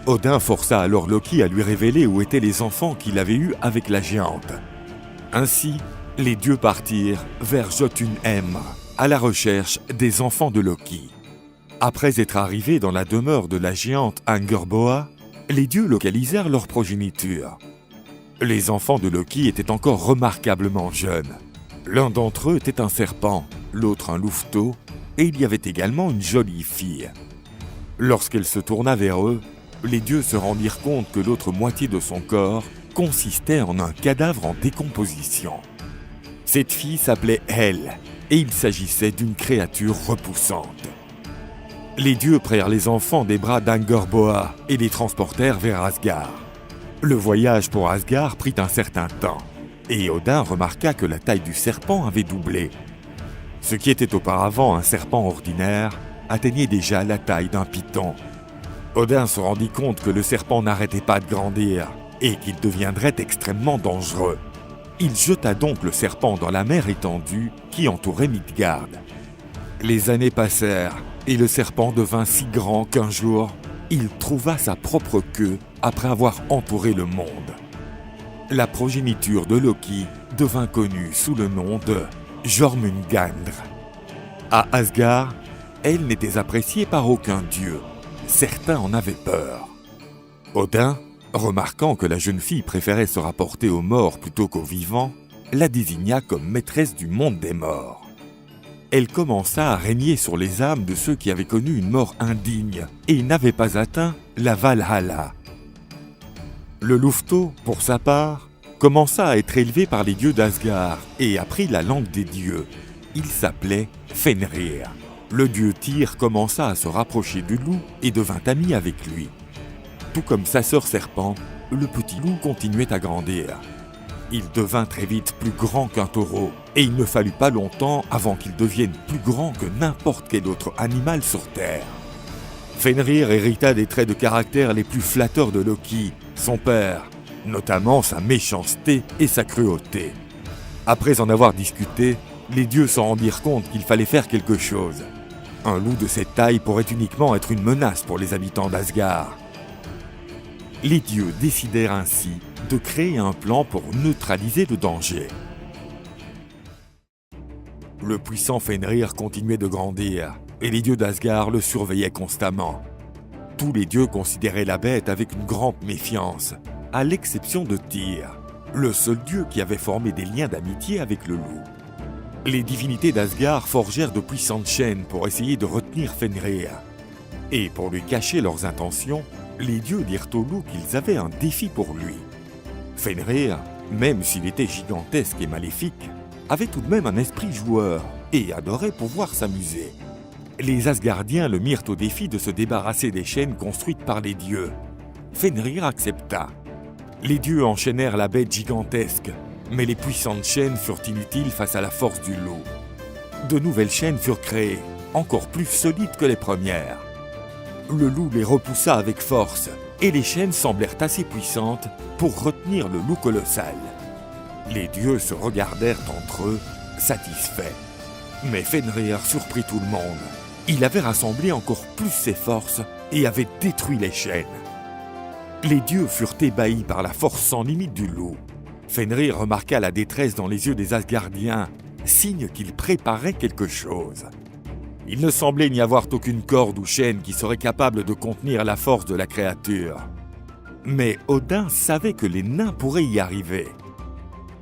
Odin força alors Loki à lui révéler où étaient les enfants qu'il avait eus avec la géante. Ainsi, les dieux partirent vers Jotunheimr, à la recherche des enfants de Loki. Après être arrivés dans la demeure de la géante Angerboa, les dieux localisèrent leur progéniture. Les enfants de Loki étaient encore remarquablement jeunes. L'un d'entre eux était un serpent, l'autre un louveteau, et il y avait également une jolie fille. Lorsqu'elle se tourna vers eux, les dieux se rendirent compte que l'autre moitié de son corps consistait en un cadavre en décomposition. Cette fille s'appelait Hel, et il s'agissait d'une créature repoussante. Les dieux prirent les enfants des bras d'Angerboa et les transportèrent vers Asgard. Le voyage pour Asgard prit un certain temps, et Odin remarqua que la taille du serpent avait doublé. Ce qui était auparavant un serpent ordinaire atteignait déjà la taille d'un python. Odin se rendit compte que le serpent n'arrêtait pas de grandir et qu'il deviendrait extrêmement dangereux. Il jeta donc le serpent dans la mer étendue qui entourait Midgard. Les années passèrent et le serpent devint si grand qu'un jour, il trouva sa propre queue après avoir entouré le monde. La progéniture de Loki devint connue sous le nom de Jormungandr. À Asgard, elle n'était appréciée par aucun dieu. Certains en avaient peur. Odin, remarquant que la jeune fille préférait se rapporter aux morts plutôt qu'aux vivants, la désigna comme maîtresse du monde des morts. Elle commença à régner sur les âmes de ceux qui avaient connu une mort indigne et n'avaient pas atteint la Valhalla. Le louveteau, pour sa part, commença à être élevé par les dieux d'Asgard et apprit la langue des dieux. Il s'appelait Fenrir. Le dieu Tyr commença à se rapprocher du loup et devint ami avec lui. Tout comme sa sœur serpent, le petit loup continuait à grandir. Il devint très vite plus grand qu'un taureau, et il ne fallut pas longtemps avant qu'il devienne plus grand que n'importe quel autre animal sur Terre. Fenrir hérita des traits de caractère les plus flatteurs de Loki, son père, notamment sa méchanceté et sa cruauté. Après en avoir discuté, les dieux se rendirent compte qu'il fallait faire quelque chose. Un loup de cette taille pourrait uniquement être une menace pour les habitants d'Asgard. Les dieux décidèrent ainsi de créer un plan pour neutraliser le danger. Le puissant Fenrir continuait de grandir, et les dieux d'Asgard le surveillaient constamment. Tous les dieux considéraient la bête avec une grande méfiance, à l'exception de Tyr, le seul dieu qui avait formé des liens d'amitié avec le loup. Les divinités d'Asgard forgèrent de puissantes chaînes pour essayer de retenir Fenrir. Et pour lui cacher leurs intentions, les dieux dirent au loup qu'ils avaient un défi pour lui. Fenrir, même s'il était gigantesque et maléfique, avait tout de même un esprit joueur et adorait pouvoir s'amuser. Les Asgardiens le mirent au défi de se débarrasser des chaînes construites par les dieux. Fenrir accepta. Les dieux enchaînèrent la bête gigantesque, mais les puissantes chaînes furent inutiles face à la force du loup. De nouvelles chaînes furent créées, encore plus solides que les premières. Le loup les repoussa avec force, et les chaînes semblèrent assez puissantes pour retenir le loup colossal. Les dieux se regardèrent entre eux, satisfaits. Mais Fenrir surprit tout le monde. Il avait rassemblé encore plus ses forces et avait détruit les chaînes. Les dieux furent ébahis par la force sans limite du loup. Fenrir remarqua la détresse dans les yeux des Asgardiens, signe qu'il préparait quelque chose. Il ne semblait n'y avoir aucune corde ou chaîne qui serait capable de contenir la force de la créature. Mais Odin savait que les nains pourraient y arriver.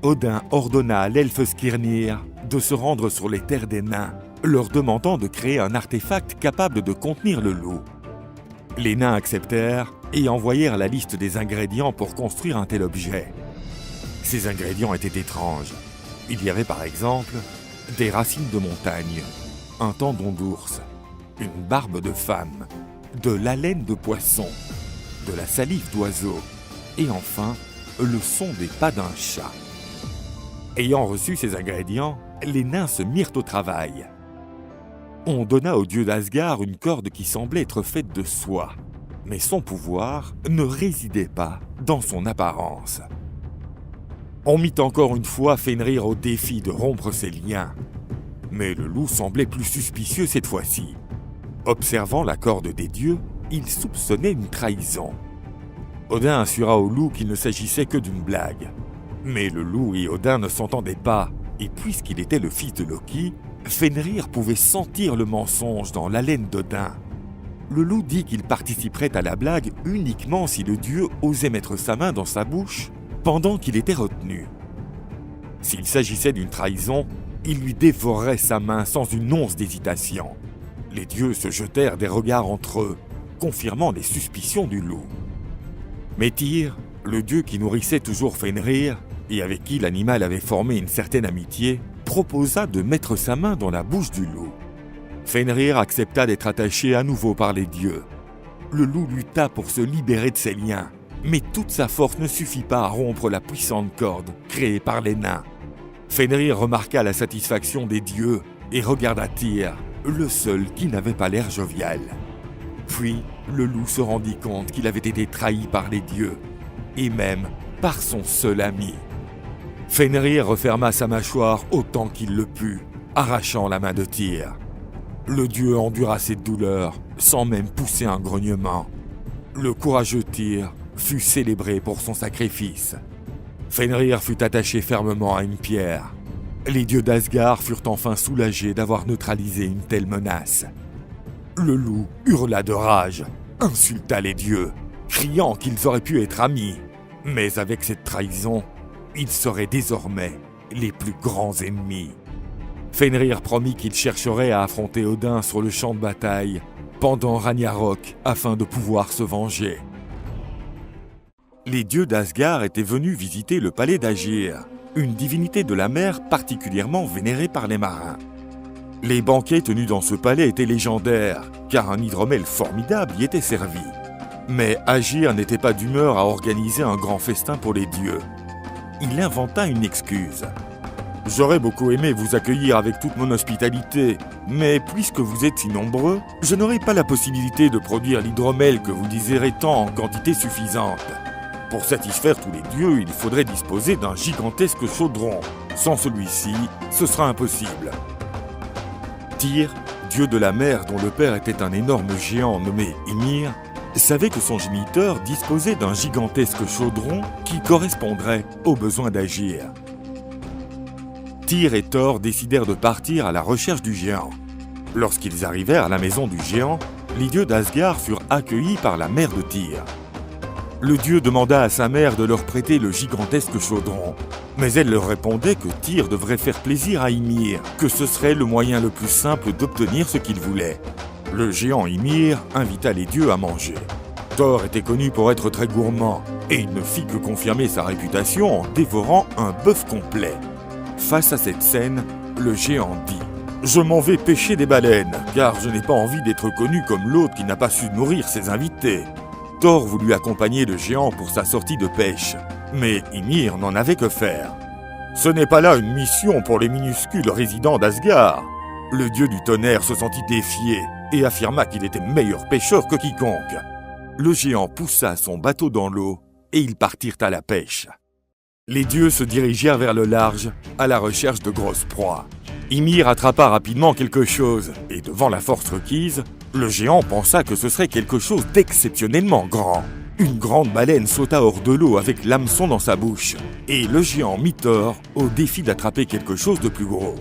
Odin ordonna à l'elfe Skirnir de se rendre sur les terres des nains, leur demandant de créer un artefact capable de contenir le loup. Les nains acceptèrent et envoyèrent la liste des ingrédients pour construire un tel objet. Ces ingrédients étaient étranges. Il y avait par exemple des racines de montagne, un tendon d'ours, une barbe de femme, de l'haleine de poisson, de la salive d'oiseau et enfin le son des pas d'un chat. Ayant reçu ces ingrédients, les nains se mirent au travail. On donna au dieu d'Asgard une corde qui semblait être faite de soie, mais son pouvoir ne résidait pas dans son apparence. On mit encore une fois Fenrir au défi de rompre ses liens, mais le loup semblait plus suspicieux cette fois-ci. Observant la corde des dieux, il soupçonnait une trahison. Odin assura au loup qu'il ne s'agissait que d'une blague. Mais le loup et Odin ne s'entendaient pas, et puisqu'il était le fils de Loki, Fenrir pouvait sentir le mensonge dans l'haleine d'Odin. Le loup dit qu'il participerait à la blague uniquement si le dieu osait mettre sa main dans sa bouche pendant qu'il était retenu. S'il s'agissait d'une trahison, il lui dévorerait sa main sans une once d'hésitation. Les dieux se jetèrent des regards entre eux, confirmant les suspicions du loup. Mais Tyr, le dieu qui nourrissait toujours Fenrir, et avec qui l'animal avait formé une certaine amitié, proposa de mettre sa main dans la bouche du loup. Fenrir accepta d'être attaché à nouveau par les dieux. Le loup lutta pour se libérer de ses liens, mais toute sa force ne suffit pas à rompre la puissante corde créée par les nains. Fenrir remarqua la satisfaction des dieux et regarda Tyr, le seul qui n'avait pas l'air jovial. Puis, le loup se rendit compte qu'il avait été trahi par les dieux, et même par son seul ami. Fenrir referma sa mâchoire autant qu'il le put, arrachant la main de Tyr. Le dieu endura cette douleur sans même pousser un grognement. Le courageux Tyr fut célébré pour son sacrifice. Fenrir fut attaché fermement à une pierre. Les dieux d'Asgard furent enfin soulagés d'avoir neutralisé une telle menace. Le loup hurla de rage, insulta les dieux, criant qu'ils auraient pu être amis. Mais avec cette trahison, ils seraient désormais les plus grands ennemis. Fenrir promit qu'il chercherait à affronter Odin sur le champ de bataille pendant Ragnarok afin de pouvoir se venger. Les dieux d'Asgard étaient venus visiter le palais d'Ægir, une divinité de la mer particulièrement vénérée par les marins. Les banquets tenus dans ce palais étaient légendaires, car un hydromel formidable y était servi. Mais Ægir n'était pas d'humeur à organiser un grand festin pour les dieux. Il inventa une excuse. « J'aurais beaucoup aimé vous accueillir avec toute mon hospitalité, mais puisque vous êtes si nombreux, je n'aurai pas la possibilité de produire l'hydromel que vous désirez tant en quantité suffisante. Pour satisfaire tous les dieux, il faudrait disposer d'un gigantesque chaudron. Sans celui-ci, ce sera impossible. » Tyr, dieu de la mer dont le père était un énorme géant nommé Ymir, savait que son géniteur disposait d'un gigantesque chaudron qui correspondrait aux besoins d'Ægir. Tyr et Thor décidèrent de partir à la recherche du géant. Lorsqu'ils arrivèrent à la maison du géant, les dieux d'Asgard furent accueillis par la mère de Tyr. Le dieu demanda à sa mère de leur prêter le gigantesque chaudron, mais elle leur répondait que Tyr devrait faire plaisir à Ymir, que ce serait le moyen le plus simple d'obtenir ce qu'il voulait. Le géant Ymir invita les dieux à manger. Thor était connu pour être très gourmand, et il ne fit que confirmer sa réputation en dévorant un bœuf complet. Face à cette scène, le géant dit « Je m'en vais pêcher des baleines, car je n'ai pas envie d'être connu comme l'autre qui n'a pas su nourrir ses invités. » Thor voulut accompagner le géant pour sa sortie de pêche, mais Ymir n'en avait que faire. « Ce n'est pas là une mission pour les minuscules résidents d'Asgard. » Le dieu du tonnerre se sentit défié et affirma qu'il était meilleur pêcheur que quiconque. Le géant poussa son bateau dans l'eau et ils partirent à la pêche. Les dieux se dirigèrent vers le large à la recherche de grosses proies. Ymir attrapa rapidement quelque chose et devant la force requise, le géant pensa que ce serait quelque chose d'exceptionnellement grand. Une grande baleine sauta hors de l'eau avec l'hameçon dans sa bouche et le géant mit Thor au défi d'attraper quelque chose de plus gros.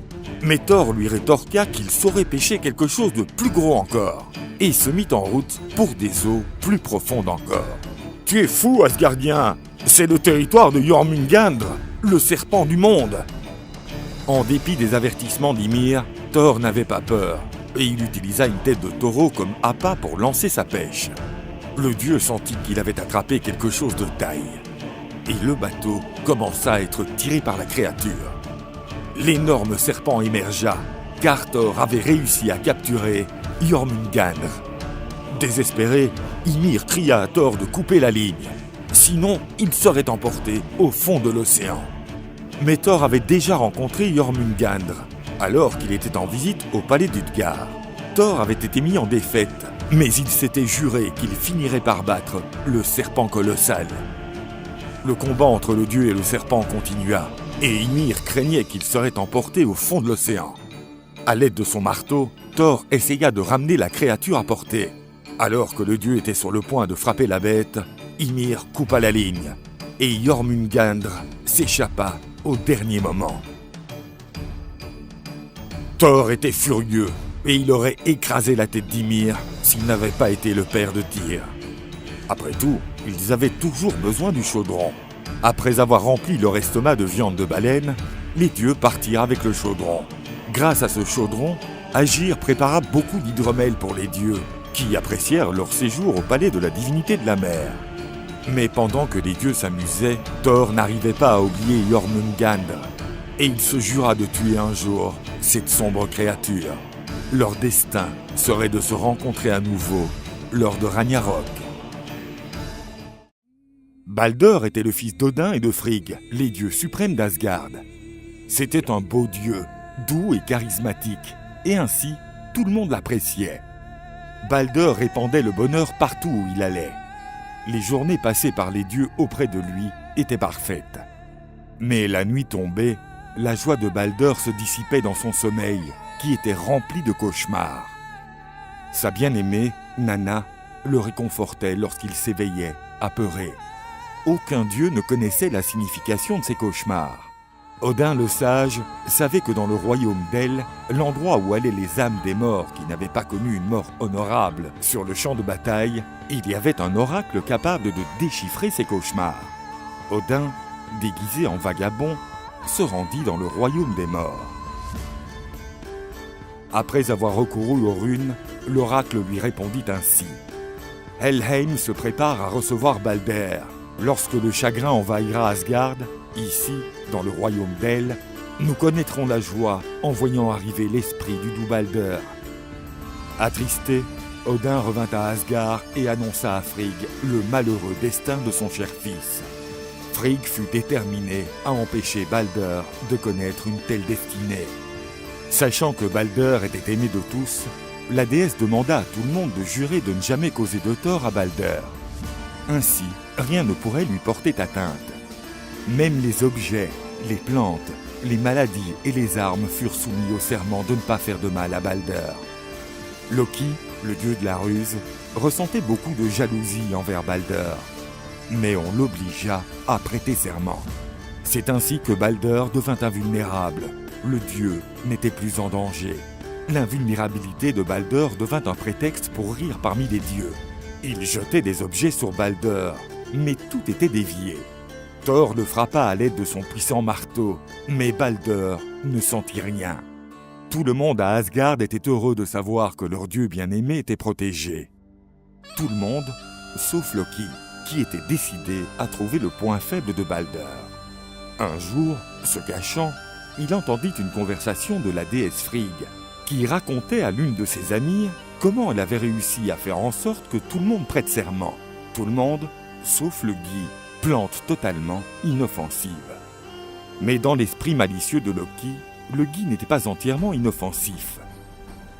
Mais Thor lui rétorqua qu'il saurait pêcher quelque chose de plus gros encore et se mit en route pour des eaux plus profondes encore. « Tu es fou, Asgardien! C'est le territoire de Jormungandr, le serpent du monde !» En dépit des avertissements d'Ymir, Thor n'avait pas peur et il utilisa une tête de taureau comme appât pour lancer sa pêche. Le dieu sentit qu'il avait attrapé quelque chose de taille et le bateau commença à être tiré par la créature. L'énorme serpent émergea, car Thor avait réussi à capturer Jormungandr. Désespéré, Ymir cria à Thor de couper la ligne, sinon il serait emporté au fond de l'océan. Mais Thor avait déjà rencontré Jormungandr, alors qu'il était en visite au palais d'Utgard. Thor avait été mis en défaite, mais il s'était juré qu'il finirait par battre le serpent colossal. Le combat entre le dieu et le serpent continua, et Ymir craignait qu'il serait emporté au fond de l'océan. À l'aide de son marteau, Thor essaya de ramener la créature à portée. Alors que le dieu était sur le point de frapper la bête, Ymir coupa la ligne, et Jormungandr s'échappa au dernier moment. Thor était furieux, et il aurait écrasé la tête d'Ymir s'il n'avait pas été le père de Tyr. Après tout, ils avaient toujours besoin du chaudron. Après avoir rempli leur estomac de viande de baleine, les dieux partirent avec le chaudron. Grâce à ce chaudron, Agir prépara beaucoup d'hydromel pour les dieux, qui apprécièrent leur séjour au palais de la divinité de la mer. Mais pendant que les dieux s'amusaient, Thor n'arrivait pas à oublier Jormungandr, et il se jura de tuer un jour cette sombre créature. Leur destin serait de se rencontrer à nouveau lors de Ragnarok. Balder était le fils d'Odin et de Frigg, les dieux suprêmes d'Asgard. C'était un beau dieu, doux et charismatique, et ainsi, tout le monde l'appréciait. Balder répandait le bonheur partout où il allait. Les journées passées par les dieux auprès de lui étaient parfaites. Mais la nuit tombée, la joie de Balder se dissipait dans son sommeil, qui était rempli de cauchemars. Sa bien-aimée, Nanna, le réconfortait lorsqu'il s'éveillait, apeuré. Aucun dieu ne connaissait la signification de ces cauchemars. Odin le sage savait que dans le royaume d'El, l'endroit où allaient les âmes des morts qui n'avaient pas connu une mort honorable sur le champ de bataille, il y avait un oracle capable de déchiffrer ces cauchemars. Odin, déguisé en vagabond, se rendit dans le royaume des morts. Après avoir recouru aux runes, l'oracle lui répondit ainsi. Helheim se prépare à recevoir Balder. Lorsque le chagrin envahira Asgard, ici, dans le royaume d'El, nous connaîtrons la joie en voyant arriver l'esprit du doux Balder. Attristé, Odin revint à Asgard et annonça à Frigg le malheureux destin de son cher fils. Frigg fut déterminé à empêcher Balder de connaître une telle destinée. Sachant que Balder était aimé de tous, la déesse demanda à tout le monde de jurer de ne jamais causer de tort à Balder. Ainsi, rien ne pourrait lui porter atteinte. Même les objets, les plantes, les maladies et les armes furent soumis au serment de ne pas faire de mal à Balder. Loki, le dieu de la ruse, ressentait beaucoup de jalousie envers Balder, mais on l'obligea à prêter serment. C'est ainsi que Balder devint invulnérable. Le dieu n'était plus en danger. L'invulnérabilité de Balder devint un prétexte pour rire parmi les dieux. Il jetait des objets sur Balder, mais tout était dévié. Thor le frappa à l'aide de son puissant marteau, mais Balder ne sentit rien. Tout le monde à Asgard était heureux de savoir que leur dieu bien-aimé était protégé. Tout le monde, sauf Loki, qui était décidé à trouver le point faible de Balder. Un jour, se cachant, il entendit une conversation de la déesse Frigg, qui racontait à l'une de ses amies comment elle avait réussi à faire en sorte que tout le monde prête serment. Tout le monde, sauf le Gui, plante totalement inoffensive. Mais dans l'esprit malicieux de Loki, le Gui n'était pas entièrement inoffensif.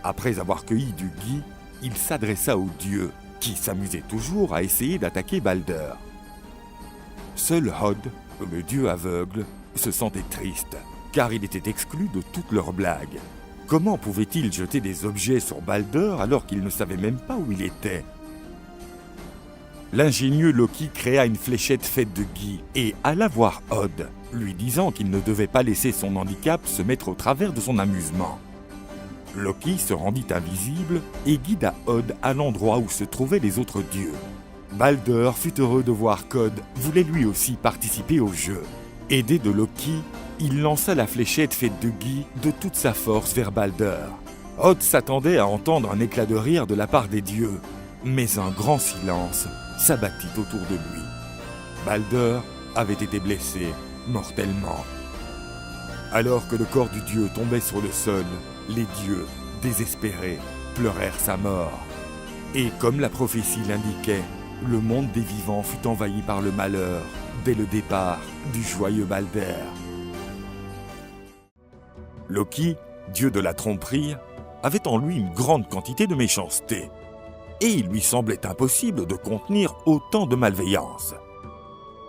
Après avoir cueilli du Gui, il s'adressa aux dieux, qui s'amusaient toujours à essayer d'attaquer Balder. Seul Hod, le dieu aveugle, se sentait triste, car il était exclu de toutes leurs blagues. Comment pouvait-il jeter des objets sur Balder alors qu'il ne savait même pas où il était ? L'ingénieux Loki créa une fléchette faite de Gui et alla voir Hod, lui disant qu'il ne devait pas laisser son handicap se mettre au travers de son amusement. Loki se rendit invisible et guida Hod à l'endroit où se trouvaient les autres dieux. Balder fut heureux de voir qu'Hod voulait lui aussi participer au jeu. Aidé de Loki, il lança la fléchette faite de Gui de toute sa force vers Balder. Hod s'attendait à entendre un éclat de rire de la part des dieux, mais un grand silence s'abattit autour de lui. Balder avait été blessé mortellement. Alors que le corps du dieu tombait sur le sol, les dieux, désespérés, pleurèrent sa mort. Et comme la prophétie l'indiquait, le monde des vivants fut envahi par le malheur dès le départ du joyeux Balder. Loki, dieu de la tromperie, avait en lui une grande quantité de méchanceté, et il lui semblait impossible de contenir autant de malveillance.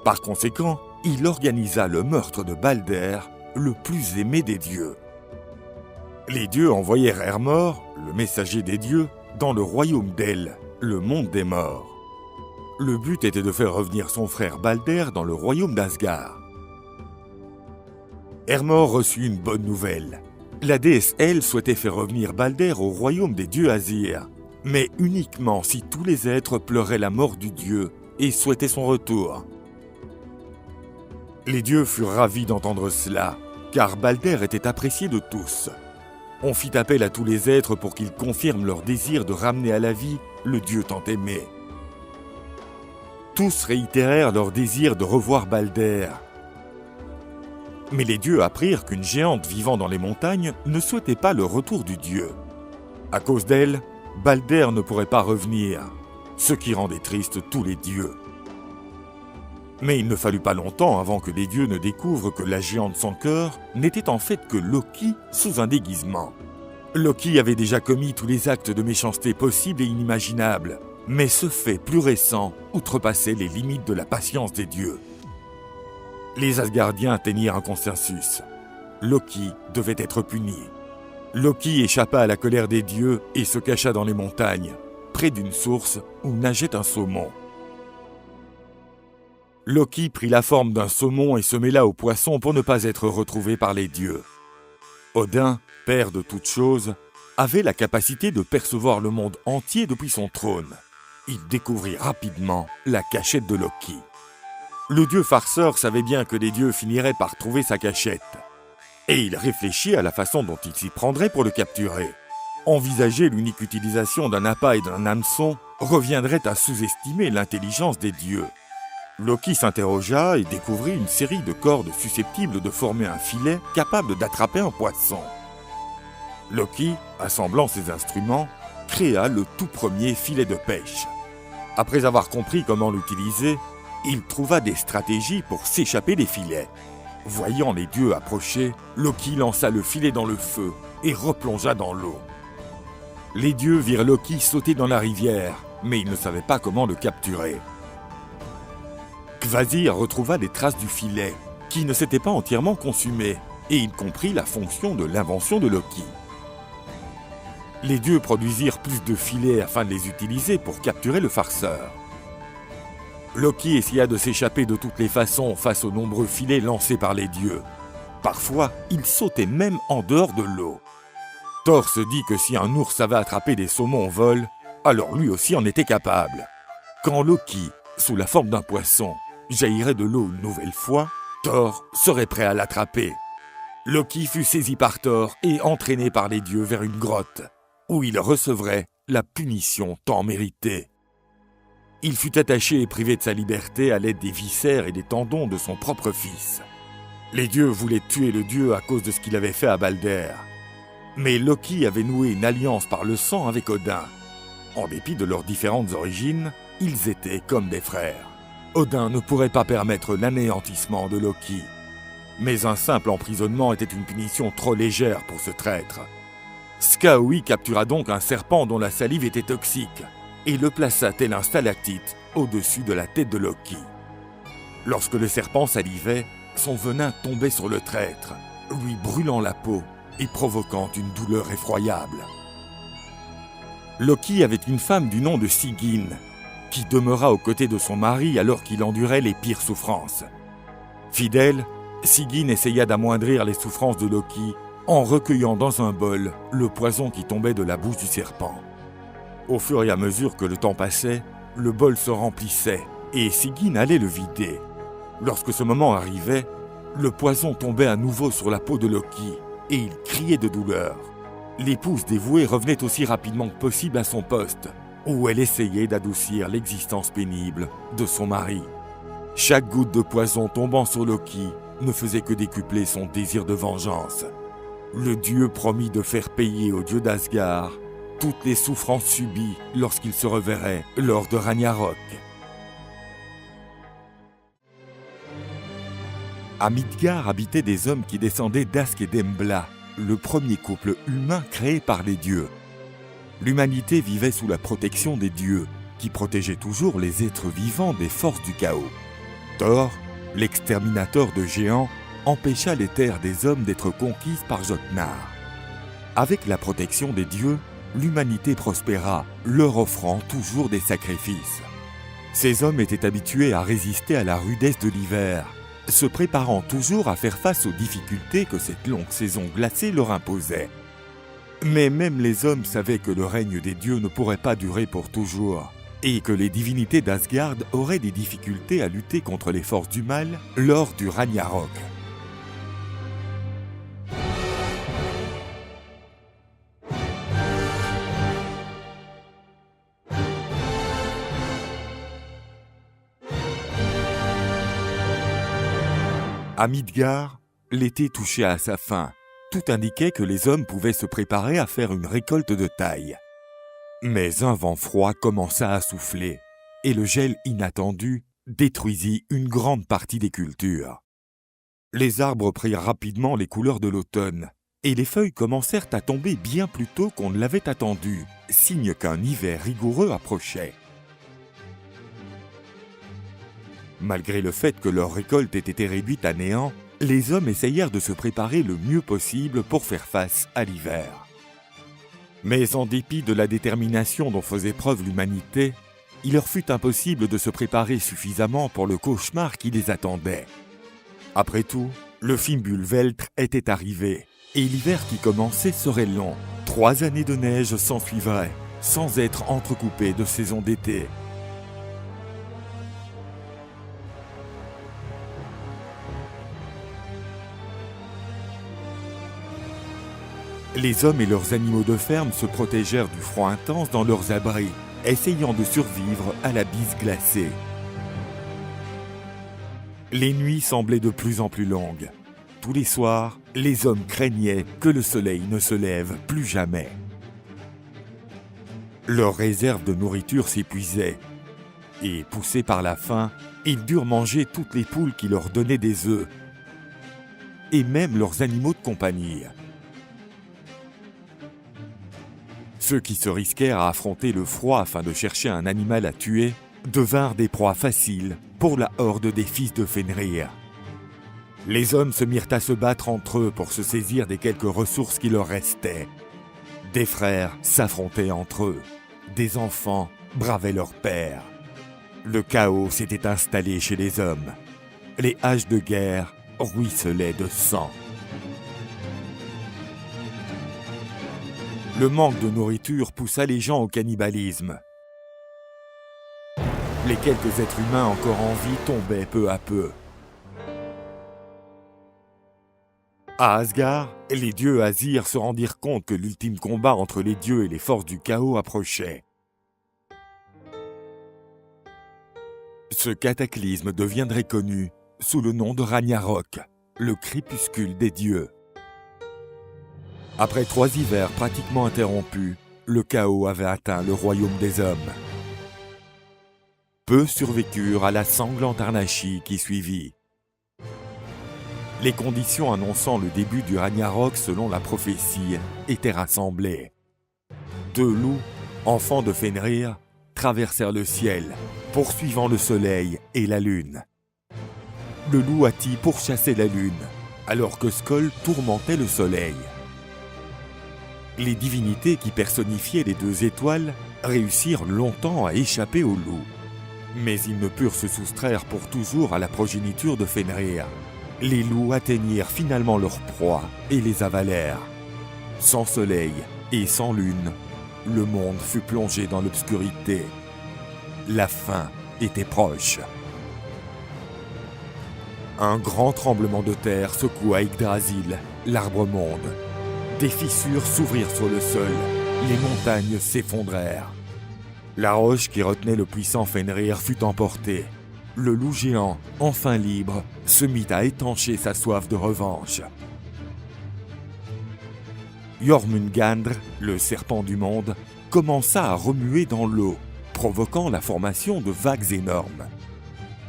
Par conséquent, il organisa le meurtre de Balder, le plus aimé des dieux. Les dieux envoyèrent Hermor, le messager des dieux, dans le royaume d'El, le monde des morts. Le but était de faire revenir son frère Balder dans le royaume d'Asgard. Hermor reçut une bonne nouvelle. La déesse El souhaitait faire revenir Balder au royaume des dieux Asir, mais uniquement si tous les êtres pleuraient la mort du dieu et souhaitaient son retour. Les dieux furent ravis d'entendre cela, car Balder était apprécié de tous. On fit appel à tous les êtres pour qu'ils confirment leur désir de ramener à la vie le dieu tant aimé. Tous réitérèrent leur désir de revoir Balder. Mais les dieux apprirent qu'une géante vivant dans les montagnes ne souhaitait pas le retour du dieu. À cause d'elle, Balder ne pourrait pas revenir, ce qui rendait triste tous les dieux. Mais il ne fallut pas longtemps avant que les dieux ne découvrent que la géante sans cœur n'était en fait que Loki sous un déguisement. Loki avait déjà commis tous les actes de méchanceté possibles et inimaginables, mais ce fait plus récent outrepassait les limites de la patience des dieux. Les Asgardiens atteignirent un consensus. Loki devait être puni. Loki échappa à la colère des dieux et se cacha dans les montagnes, près d'une source où nageait un saumon. Loki prit la forme d'un saumon et se mêla aux poissons pour ne pas être retrouvé par les dieux. Odin, père de toutes choses, avait la capacité de percevoir le monde entier depuis son trône. Il découvrit rapidement la cachette de Loki. Le dieu farceur savait bien que les dieux finiraient par trouver sa cachette. Et il réfléchit à la façon dont il s'y prendrait pour le capturer. Envisager l'unique utilisation d'un appât et d'un hameçon reviendrait à sous-estimer l'intelligence des dieux. Loki s'interrogea et découvrit une série de cordes susceptibles de former un filet capable d'attraper un poisson. Loki, assemblant ses instruments, créa le tout premier filet de pêche. Après avoir compris comment l'utiliser, il trouva des stratégies pour s'échapper des filets. Voyant les dieux approcher, Loki lança le filet dans le feu et replongea dans l'eau. Les dieux virent Loki sauter dans la rivière, mais ils ne savaient pas comment le capturer. Kvasir retrouva les traces du filet, qui ne s'était pas entièrement consumé, et il comprit la fonction de l'invention de Loki. Les dieux produisirent plus de filets afin de les utiliser pour capturer le farceur. Loki essaya de s'échapper de toutes les façons face aux nombreux filets lancés par les dieux. Parfois, il sautait même en dehors de l'eau. Thor se dit que si un ours savait attraper des saumons au vol, alors lui aussi en était capable. Quand Loki, sous la forme d'un poisson, jaillirait de l'eau une nouvelle fois, Thor serait prêt à l'attraper. Loki fut saisi par Thor et entraîné par les dieux vers une grotte, où il recevrait la punition tant méritée. Il fut attaché et privé de sa liberté à l'aide des viscères et des tendons de son propre fils. Les dieux voulaient tuer le dieu à cause de ce qu'il avait fait à Balder. Mais Loki avait noué une alliance par le sang avec Odin. En dépit de leurs différentes origines, ils étaient comme des frères. Odin ne pourrait pas permettre l'anéantissement de Loki. Mais un simple emprisonnement était une punition trop légère pour ce traître. Skaoi captura donc un serpent dont la salive était toxique et le plaça tel un stalactite au-dessus de la tête de Loki. Lorsque le serpent salivait, son venin tombait sur le traître, lui brûlant la peau et provoquant une douleur effroyable. Loki avait une femme du nom de Sigyn, qui demeura aux côtés de son mari alors qu'il endurait les pires souffrances. Fidèle, Sigyn essaya d'amoindrir les souffrances de Loki en recueillant dans un bol le poison qui tombait de la bouche du serpent. Au fur et à mesure que le temps passait, le bol se remplissait et Sigyn allait le vider. Lorsque ce moment arrivait, le poison tombait à nouveau sur la peau de Loki et il criait de douleur. L'épouse dévouée revenait aussi rapidement que possible à son poste, où elle essayait d'adoucir l'existence pénible de son mari. Chaque goutte de poison tombant sur Loki ne faisait que décupler son désir de vengeance. Le dieu promit de faire payer au dieu d'Asgard toutes les souffrances subies lorsqu'il se reverrait lors de Ragnarok. À Midgard habitaient des hommes qui descendaient d'Ask et d'Embla, le premier couple humain créé par les dieux. L'humanité vivait sous la protection des dieux, qui protégeaient toujours les êtres vivants des forces du chaos. Thor, l'exterminateur de géants, empêcha les terres des hommes d'être conquises par Jotnar. Avec la protection des dieux, l'humanité prospéra, leur offrant toujours des sacrifices. Ces hommes étaient habitués à résister à la rudesse de l'hiver, se préparant toujours à faire face aux difficultés que cette longue saison glacée leur imposait. Mais même les hommes savaient que le règne des dieux ne pourrait pas durer pour toujours, et que les divinités d'Asgard auraient des difficultés à lutter contre les forces du mal lors du Ragnarok. À Midgard, l'été touchait à sa fin. Tout indiquait que les hommes pouvaient se préparer à faire une récolte de taille. Mais un vent froid commença à souffler, et le gel inattendu détruisit une grande partie des cultures. Les arbres prirent rapidement les couleurs de l'automne, et les feuilles commencèrent à tomber bien plus tôt qu'on ne l'avait attendu, signe qu'un hiver rigoureux approchait. Malgré le fait que leur récolte ait été réduite à néant, les hommes essayèrent de se préparer le mieux possible pour faire face à l'hiver. Mais en dépit de la détermination dont faisait preuve l'humanité, il leur fut impossible de se préparer suffisamment pour le cauchemar qui les attendait. Après tout, le Fimbulveltr était arrivé, et l'hiver qui commençait serait long. 3 années de neige s'ensuivraient, sans être entrecoupées de saisons d'été. Les hommes et leurs animaux de ferme se protégèrent du froid intense dans leurs abris, essayant de survivre à la bise glacée. Les nuits semblaient de plus en plus longues. Tous les soirs, les hommes craignaient que le soleil ne se lève plus jamais. Leurs réserves de nourriture s'épuisaient, et poussés par la faim, ils durent manger toutes les poules qui leur donnaient des œufs, et même leurs animaux de compagnie. Ceux qui se risquèrent à affronter le froid afin de chercher un animal à tuer devinrent des proies faciles pour la horde des fils de Fenrir. Les hommes se mirent à se battre entre eux pour se saisir des quelques ressources qui leur restaient. Des frères s'affrontaient entre eux, des enfants bravaient leur père. Le chaos s'était installé chez les hommes. Les haches de guerre ruisselaient de sang. Le manque de nourriture poussa les gens au cannibalisme. Les quelques êtres humains encore en vie tombaient peu à peu. À Asgard, les dieux Asir se rendirent compte que l'ultime combat entre les dieux et les forces du chaos approchait. Ce cataclysme deviendrait connu sous le nom de Ragnarok, le crépuscule des dieux. Après 3 hivers pratiquement interrompus, le chaos avait atteint le royaume des hommes. Peu survécurent à la sanglante anarchie qui suivit. Les conditions annonçant le début du Ragnarok selon la prophétie étaient rassemblées. 2 loups, enfants de Fenrir, traversèrent le ciel, poursuivant le soleil et la lune. Le loup Hati pourchassait la lune, alors que Skoll tourmentait le soleil. Les divinités qui personnifiaient les 2 étoiles réussirent longtemps à échapper au loup. Mais ils ne purent se soustraire pour toujours à la progéniture de Fenrir. Les loups atteignirent finalement leur proie et les avalèrent. Sans soleil et sans lune, le monde fut plongé dans l'obscurité. La fin était proche. Un grand tremblement de terre secoua Yggdrasil, l'arbre-monde. Des fissures s'ouvrirent sur le sol, les montagnes s'effondrèrent. La roche qui retenait le puissant Fenrir fut emportée. Le loup géant, enfin libre, se mit à étancher sa soif de revanche. Jormungandr, le serpent du monde, commença à remuer dans l'eau, provoquant la formation de vagues énormes.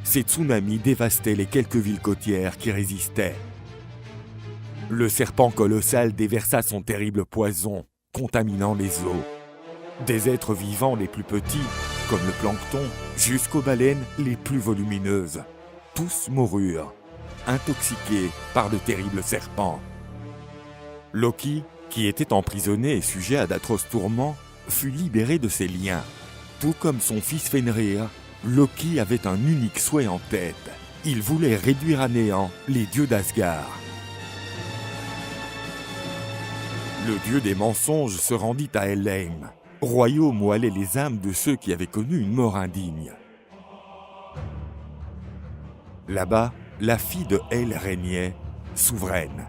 Ces tsunamis dévastaient les quelques villes côtières qui résistaient. Le serpent colossal déversa son terrible poison, contaminant les eaux. Des êtres vivants les plus petits, comme le plancton, jusqu'aux baleines les plus volumineuses. Tous moururent, intoxiqués par le terrible serpent. Loki, qui était emprisonné et sujet à d'atroces tourments, fut libéré de ses liens. Tout comme son fils Fenrir, Loki avait un unique souhait en tête. Il voulait réduire à néant les dieux d'Asgard. Le dieu des mensonges se rendit à Helheim, royaume où allaient les âmes de ceux qui avaient connu une mort indigne. Là-bas, la fille de Hel régnait, souveraine.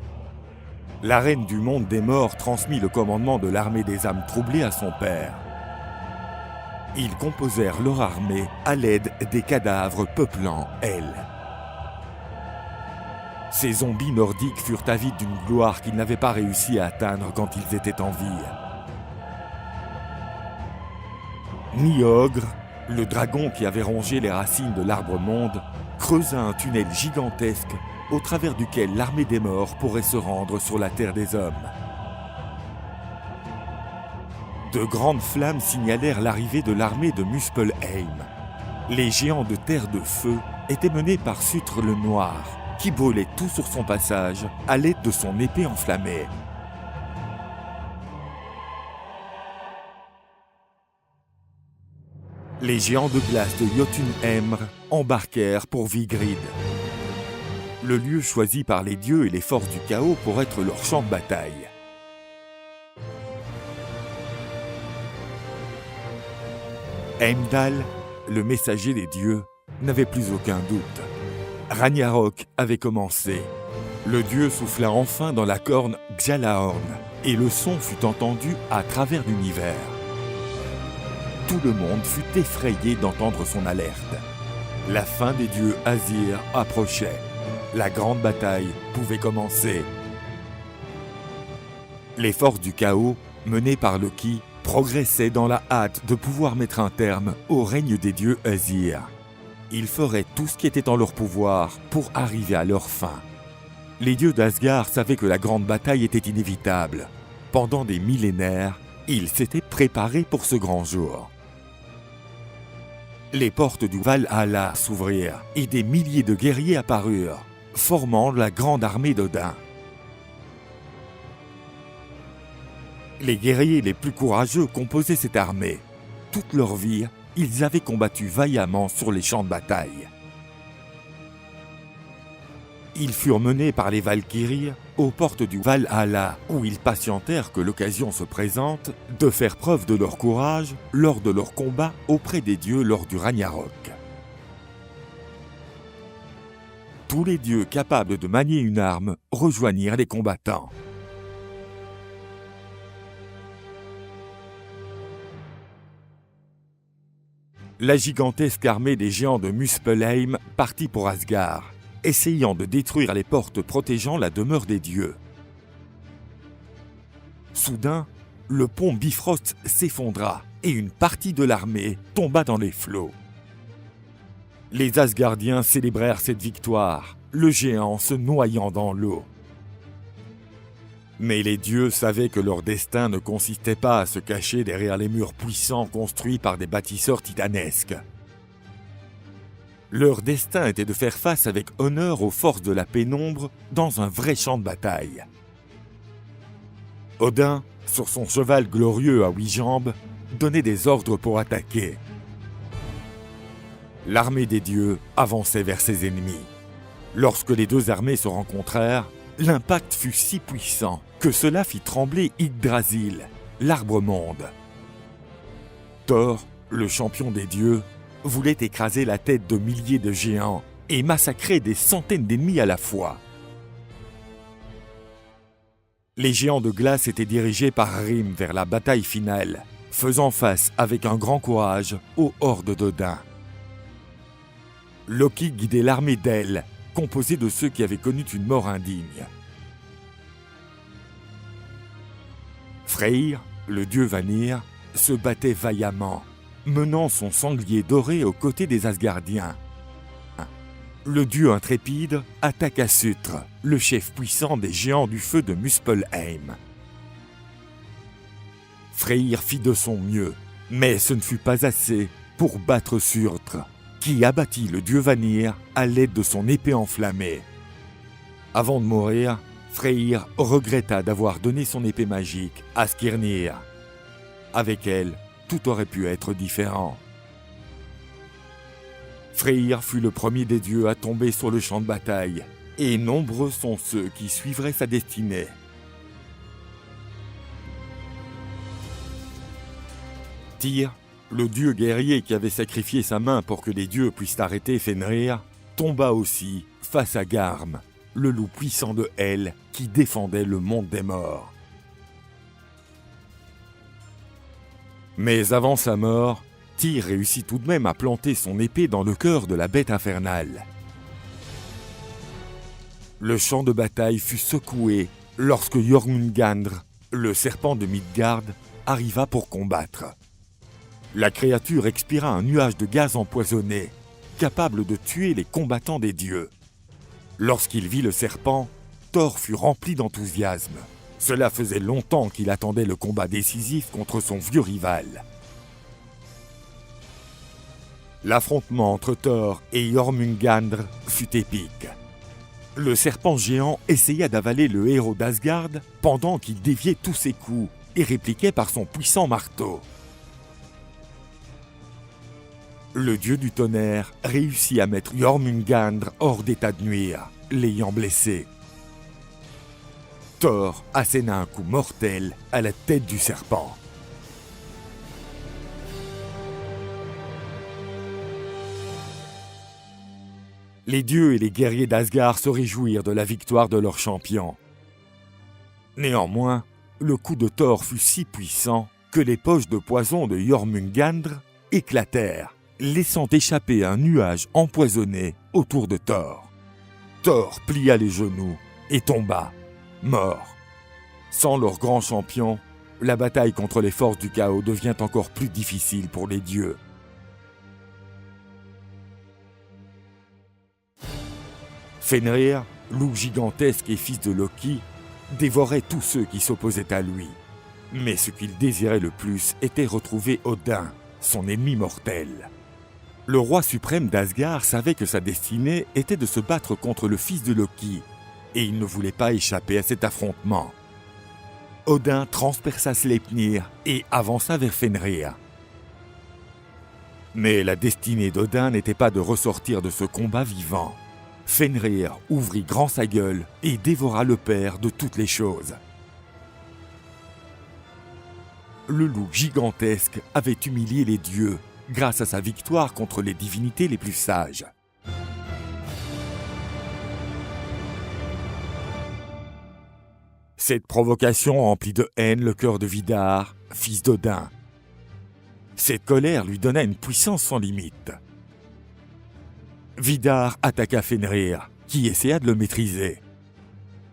La reine du monde des morts transmit le commandement de l'armée des âmes troublées à son père. Ils composèrent leur armée à l'aide des cadavres peuplant Hel. Ces zombies nordiques furent avides d'une gloire qu'ils n'avaient pas réussi à atteindre quand ils étaient en vie. Niogre, le dragon qui avait rongé les racines de l'arbre-monde, creusa un tunnel gigantesque au travers duquel l'armée des morts pourrait se rendre sur la terre des hommes. De grandes flammes signalèrent l'arrivée de l'armée de Muspelheim. Les géants de terre de feu étaient menés par Surtr le Noir, qui brûlait tout sur son passage à l'aide de son épée enflammée. Les géants de glace de Jotunheimr embarquèrent pour Vigrid, le lieu choisi par les dieux et les forces du chaos pour être leur champ de bataille. Heimdall, le messager des dieux, n'avait plus aucun doute. Ragnarok avait commencé. Le dieu souffla enfin dans la corne Gjallarhorn et le son fut entendu à travers l'univers. Tout le monde fut effrayé d'entendre son alerte. La fin des dieux Asir approchait. La grande bataille pouvait commencer. Les forces du chaos, menées par Loki, progressaient dans la hâte de pouvoir mettre un terme au règne des dieux Asir. Ils feraient tout ce qui était en leur pouvoir pour arriver à leur fin. Les dieux d'Asgard savaient que la grande bataille était inévitable. Pendant des millénaires, ils s'étaient préparés pour ce grand jour. Les portes du Valhalla s'ouvrirent et des milliers de guerriers apparurent, formant la grande armée d'Odin. Les guerriers les plus courageux composaient cette armée. Toute leur vie, ils avaient combattu vaillamment sur les champs de bataille. Ils furent menés par les Valkyries aux portes du Valhalla, où ils patientèrent que l'occasion se présente de faire preuve de leur courage lors de leur combat auprès des dieux lors du Ragnarok. Tous les dieux capables de manier une arme rejoignirent les combattants. La gigantesque armée des géants de Muspelheim partit pour Asgard, essayant de détruire les portes protégeant la demeure des dieux. Soudain, le pont Bifrost s'effondra et une partie de l'armée tomba dans les flots. Les Asgardiens célébrèrent cette victoire, le géant se noyant dans l'eau. Mais les dieux savaient que leur destin ne consistait pas à se cacher derrière les murs puissants construits par des bâtisseurs titanesques. Leur destin était de faire face avec honneur aux forces de la pénombre dans un vrai champ de bataille. Odin, sur son cheval glorieux à 8 jambes, donnait des ordres pour attaquer. L'armée des dieux avançait vers ses ennemis. Lorsque les deux armées se rencontrèrent, l'impact fut si puissant que cela fit trembler Yggdrasil, l'arbre-monde. Thor, le champion des dieux, voulait écraser la tête de milliers de géants et massacrer des centaines d'ennemis à la fois. Les géants de glace étaient dirigés par Hrym vers la bataille finale, faisant face avec un grand courage aux hordes d'Odin. Loki guidait l'armée d'Hel, composée de ceux qui avaient connu une mort indigne. Freyr, le dieu Vanir, se battait vaillamment, menant son sanglier doré aux côtés des Asgardiens. Le dieu intrépide attaqua Surtr, le chef puissant des géants du feu de Muspelheim. Freyr fit de son mieux, mais ce ne fut pas assez pour battre Surtr, qui abattit le dieu Vanir à l'aide de son épée enflammée. Avant de mourir, Freyr regretta d'avoir donné son épée magique à Skirnir. Avec elle, tout aurait pu être différent. Freyr fut le premier des dieux à tomber sur le champ de bataille, et nombreux sont ceux qui suivraient sa destinée. Tyr, le dieu guerrier qui avait sacrifié sa main pour que les dieux puissent arrêter Fenrir, tomba aussi face à Garm, le loup puissant de Hel qui défendait le monde des morts. Mais avant sa mort, Tyr réussit tout de même à planter son épée dans le cœur de la bête infernale. Le champ de bataille fut secoué lorsque Jormungandr, le serpent de Midgard, arriva pour combattre. La créature expira un nuage de gaz empoisonné, capable de tuer les combattants des dieux. Lorsqu'il vit le serpent, Thor fut rempli d'enthousiasme. Cela faisait longtemps qu'il attendait le combat décisif contre son vieux rival. L'affrontement entre Thor et Jormungandr fut épique. Le serpent géant essaya d'avaler le héros d'Asgard pendant qu'il déviait tous ses coups et répliquait par son puissant marteau. Le dieu du tonnerre réussit à mettre Jormungandr hors d'état de nuire, l'ayant blessé. Thor asséna un coup mortel à la tête du serpent. Les dieux et les guerriers d'Asgard se réjouirent de la victoire de leur champion. Néanmoins, le coup de Thor fut si puissant que les poches de poison de Jormungandr éclatèrent, laissant échapper un nuage empoisonné autour de Thor. Thor plia les genoux et tomba, mort. Sans leur grand champion, la bataille contre les forces du chaos devient encore plus difficile pour les dieux. Fenrir, loup gigantesque et fils de Loki, dévorait tous ceux qui s'opposaient à lui. Mais ce qu'il désirait le plus était retrouver Odin, son ennemi mortel. Le roi suprême d'Asgard savait que sa destinée était de se battre contre le fils de Loki, et il ne voulait pas échapper à cet affrontement. Odin transperça Sleipnir et avança vers Fenrir. Mais la destinée d'Odin n'était pas de ressortir de ce combat vivant. Fenrir ouvrit grand sa gueule et dévora le père de toutes les choses. Le loup gigantesque avait humilié les dieux grâce à sa victoire contre les divinités les plus sages. Cette provocation emplit de haine le cœur de Vidar, fils d'Odin. Cette colère lui donna une puissance sans limite. Vidar attaqua Fenrir, qui essaya de le maîtriser.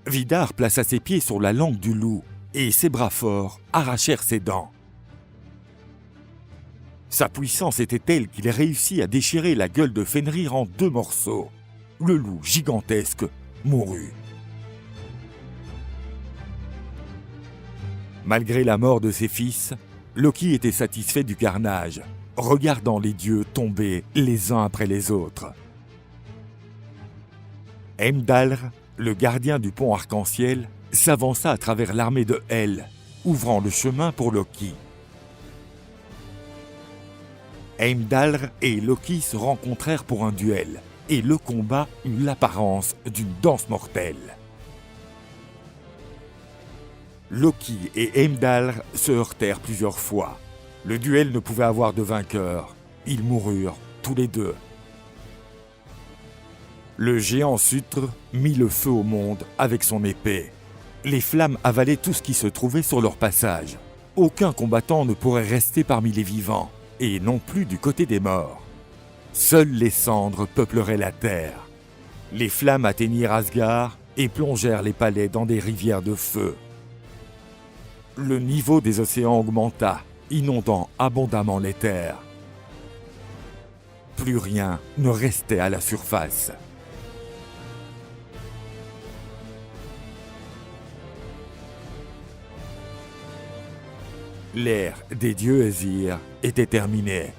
Vidar plaça ses pieds sur la langue du loup et ses bras forts arrachèrent ses dents. Sa puissance était telle qu'il réussit à déchirer la gueule de Fenrir en 2 morceaux. Le loup gigantesque mourut. Malgré la mort de ses fils, Loki était satisfait du carnage, regardant les dieux tomber les uns après les autres. Heimdallr, le gardien du pont arc-en-ciel, s'avança à travers l'armée de Hel, ouvrant le chemin pour Loki. Heimdallr et Loki se rencontrèrent pour un duel, et le combat eut l'apparence d'une danse mortelle. Loki et Heimdallr se heurtèrent plusieurs fois. Le duel ne pouvait avoir de vainqueur. Ils moururent tous les deux. Le géant Surtr mit le feu au monde avec son épée. Les flammes avalaient tout ce qui se trouvait sur leur passage. Aucun combattant ne pourrait rester parmi les vivants, et non plus du côté des morts. Seules les cendres peupleraient la terre. Les flammes atteignirent Asgard et plongèrent les palais dans des rivières de feu. Le niveau des océans augmenta, inondant abondamment les terres. Plus rien ne restait à la surface. L'ère des dieux Aesir était terminée.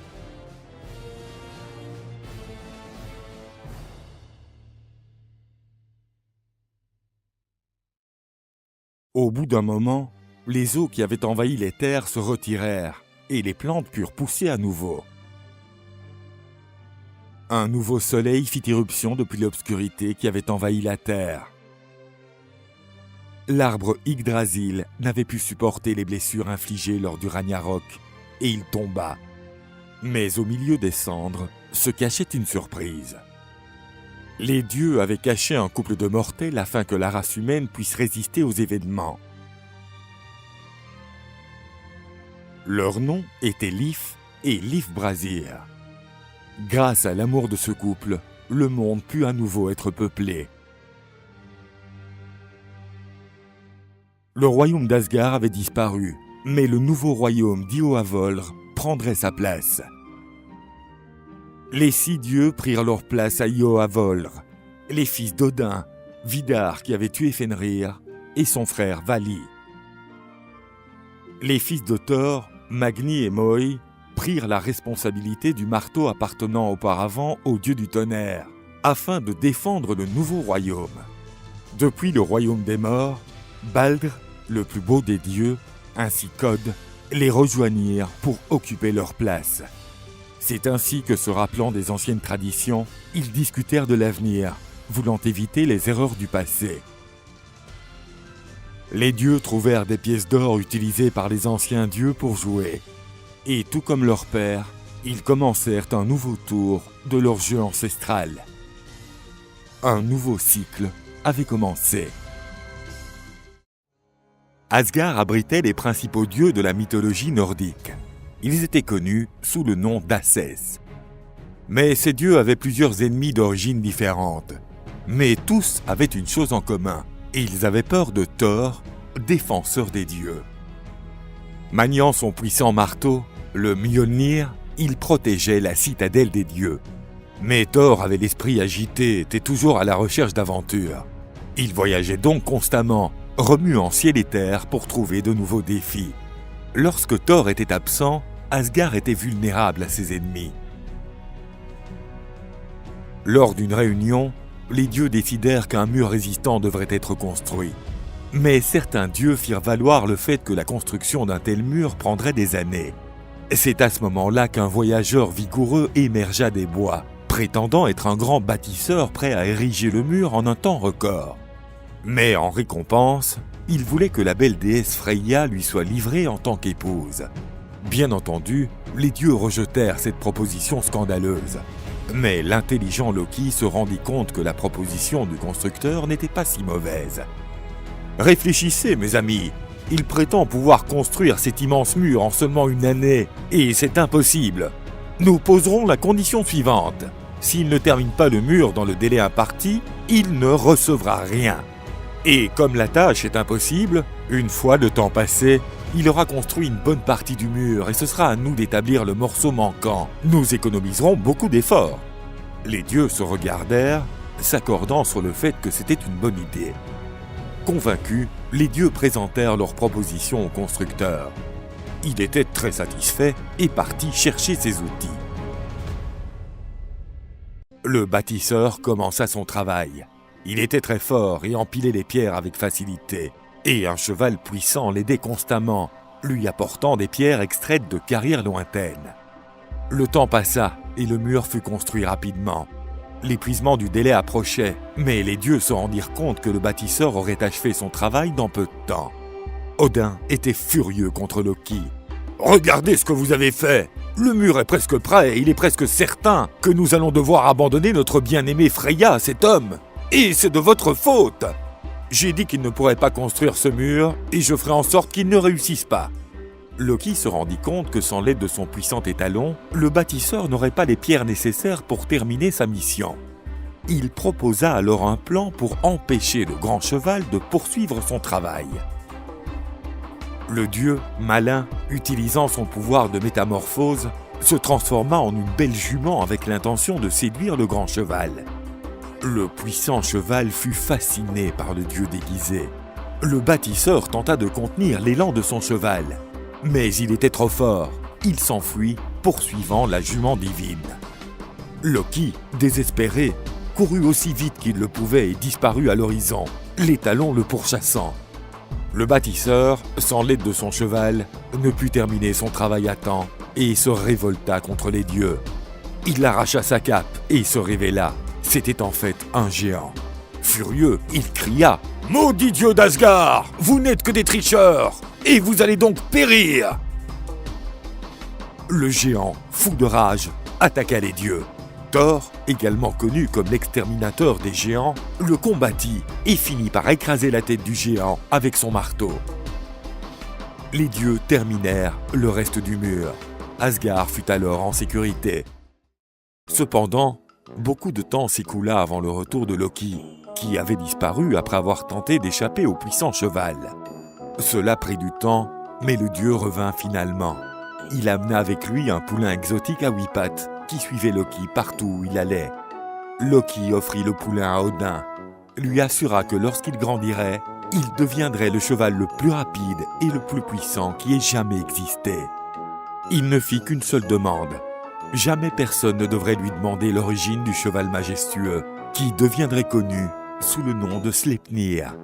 Au bout d'un moment, les eaux qui avaient envahi les terres se retirèrent et les plantes purent pousser à nouveau. Un nouveau soleil fit irruption depuis l'obscurité qui avait envahi la terre. L'arbre Yggdrasil n'avait pu supporter les blessures infligées lors du Ragnarok et il tomba. Mais au milieu des cendres se cachait une surprise. Les dieux avaient caché un couple de mortels afin que la race humaine puisse résister aux événements. Leur nom était Lif et Lifbrazir. Grâce à l'amour de ce couple, le monde put à nouveau être peuplé. Le royaume d'Asgard avait disparu, mais le nouveau royaume d'Ioavolr prendrait sa place. Les 6 dieux prirent leur place à Ioavolr, les fils d'Odin, Vidar qui avait tué Fenrir, et son frère Vali. Les fils de Thor, Magni et Moi, prirent la responsabilité du marteau appartenant auparavant au dieu du tonnerre, afin de défendre le nouveau royaume. Depuis le royaume des morts, Baldr, le plus beau des dieux, ainsi qu'Od, les rejoignirent pour occuper leur place. C'est ainsi que, se rappelant des anciennes traditions, ils discutèrent de l'avenir, voulant éviter les erreurs du passé. Les dieux trouvèrent des pièces d'or utilisées par les anciens dieux pour jouer. Et tout comme leur père, ils commencèrent un nouveau tour de leur jeu ancestral. Un nouveau cycle avait commencé. Asgard abritait les principaux dieux de la mythologie nordique. Ils étaient connus sous le nom d'Asès. Mais ces dieux avaient plusieurs ennemis d'origines différentes. Mais tous avaient une chose en commun. Et ils avaient peur de Thor, défenseur des dieux. Maniant son puissant marteau, le Mjolnir, il protégeait la citadelle des dieux. Mais Thor avait l'esprit agité, était toujours à la recherche d'aventures. Il voyageait donc constamment, remuant ciel et terre pour trouver de nouveaux défis. Lorsque Thor était absent, Asgard était vulnérable à ses ennemis. Lors d'une réunion, les dieux décidèrent qu'un mur résistant devrait être construit. Mais certains dieux firent valoir le fait que la construction d'un tel mur prendrait des années. C'est à ce moment-là qu'un voyageur vigoureux émergea des bois, prétendant être un grand bâtisseur prêt à ériger le mur en un temps record. Mais en récompense, il voulait que la belle déesse Freya lui soit livrée en tant qu'épouse. Bien entendu, les dieux rejetèrent cette proposition scandaleuse. Mais l'intelligent Loki se rendit compte que la proposition du constructeur n'était pas si mauvaise. Réfléchissez, mes amis, il prétend pouvoir construire cet immense mur en seulement une année, et c'est impossible. Nous poserons la condition suivante. S'il ne termine pas le mur dans le délai imparti, il ne recevra rien. Et comme la tâche est impossible, une fois le temps passé, il aura construit une bonne partie du mur et ce sera à nous d'établir le morceau manquant. Nous économiserons beaucoup d'efforts. Les dieux se regardèrent, s'accordant sur le fait que c'était une bonne idée. Convaincus, les dieux présentèrent leur proposition au constructeur. Il était très satisfait et partit chercher ses outils. Le bâtisseur commença son travail. Il était très fort et empilait les pierres avec facilité. Et un cheval puissant l'aidait constamment, lui apportant des pierres extraites de carrières lointaines. Le temps passa et le mur fut construit rapidement. L'épuisement du délai approchait, mais les dieux se rendirent compte que le bâtisseur aurait achevé son travail dans peu de temps. Odin était furieux contre Loki. « Regardez ce que vous avez fait! Le mur est presque prêt et il est presque certain que nous allons devoir abandonner notre bien-aimée Freya à cet homme. Et c'est de votre faute! J'ai dit qu'il ne pourrait pas construire ce mur et je ferai en sorte qu'il ne réussisse pas. » Loki se rendit compte que sans l'aide de son puissant étalon, le bâtisseur n'aurait pas les pierres nécessaires pour terminer sa mission. Il proposa alors un plan pour empêcher le grand cheval de poursuivre son travail. Le dieu, malin, utilisant son pouvoir de métamorphose, se transforma en une belle jument avec l'intention de séduire le grand cheval. Le puissant cheval fut fasciné par le dieu déguisé. Le bâtisseur tenta de contenir l'élan de son cheval. Mais il était trop fort. Il s'enfuit, poursuivant la jument divine. Loki, désespéré, courut aussi vite qu'il le pouvait et disparut à l'horizon, l'étalon le pourchassant. Le bâtisseur, sans l'aide de son cheval, ne put terminer son travail à temps et se révolta contre les dieux. Il arracha sa cape et se révéla. C'était en fait un géant. Furieux, il cria « Maudit dieu d'Asgard, vous n'êtes que des tricheurs, et vous allez donc périr !» Le géant, fou de rage, attaqua les dieux. Thor, également connu comme l'exterminateur des géants, le combattit et finit par écraser la tête du géant avec son marteau. Les dieux terminèrent le reste du mur. Asgard fut alors en sécurité. Cependant, beaucoup de temps s'écoula avant le retour de Loki, qui avait disparu après avoir tenté d'échapper au puissant cheval. Cela prit du temps, mais le dieu revint finalement. Il amena avec lui un poulain exotique à 8 pattes, qui suivait Loki partout où il allait. Loki offrit le poulain à Odin, lui assura que lorsqu'il grandirait, il deviendrait le cheval le plus rapide et le plus puissant qui ait jamais existé. Il ne fit qu'une seule demande. Jamais personne ne devrait lui demander l'origine du cheval majestueux, qui deviendrait connu sous le nom de Sleipnir.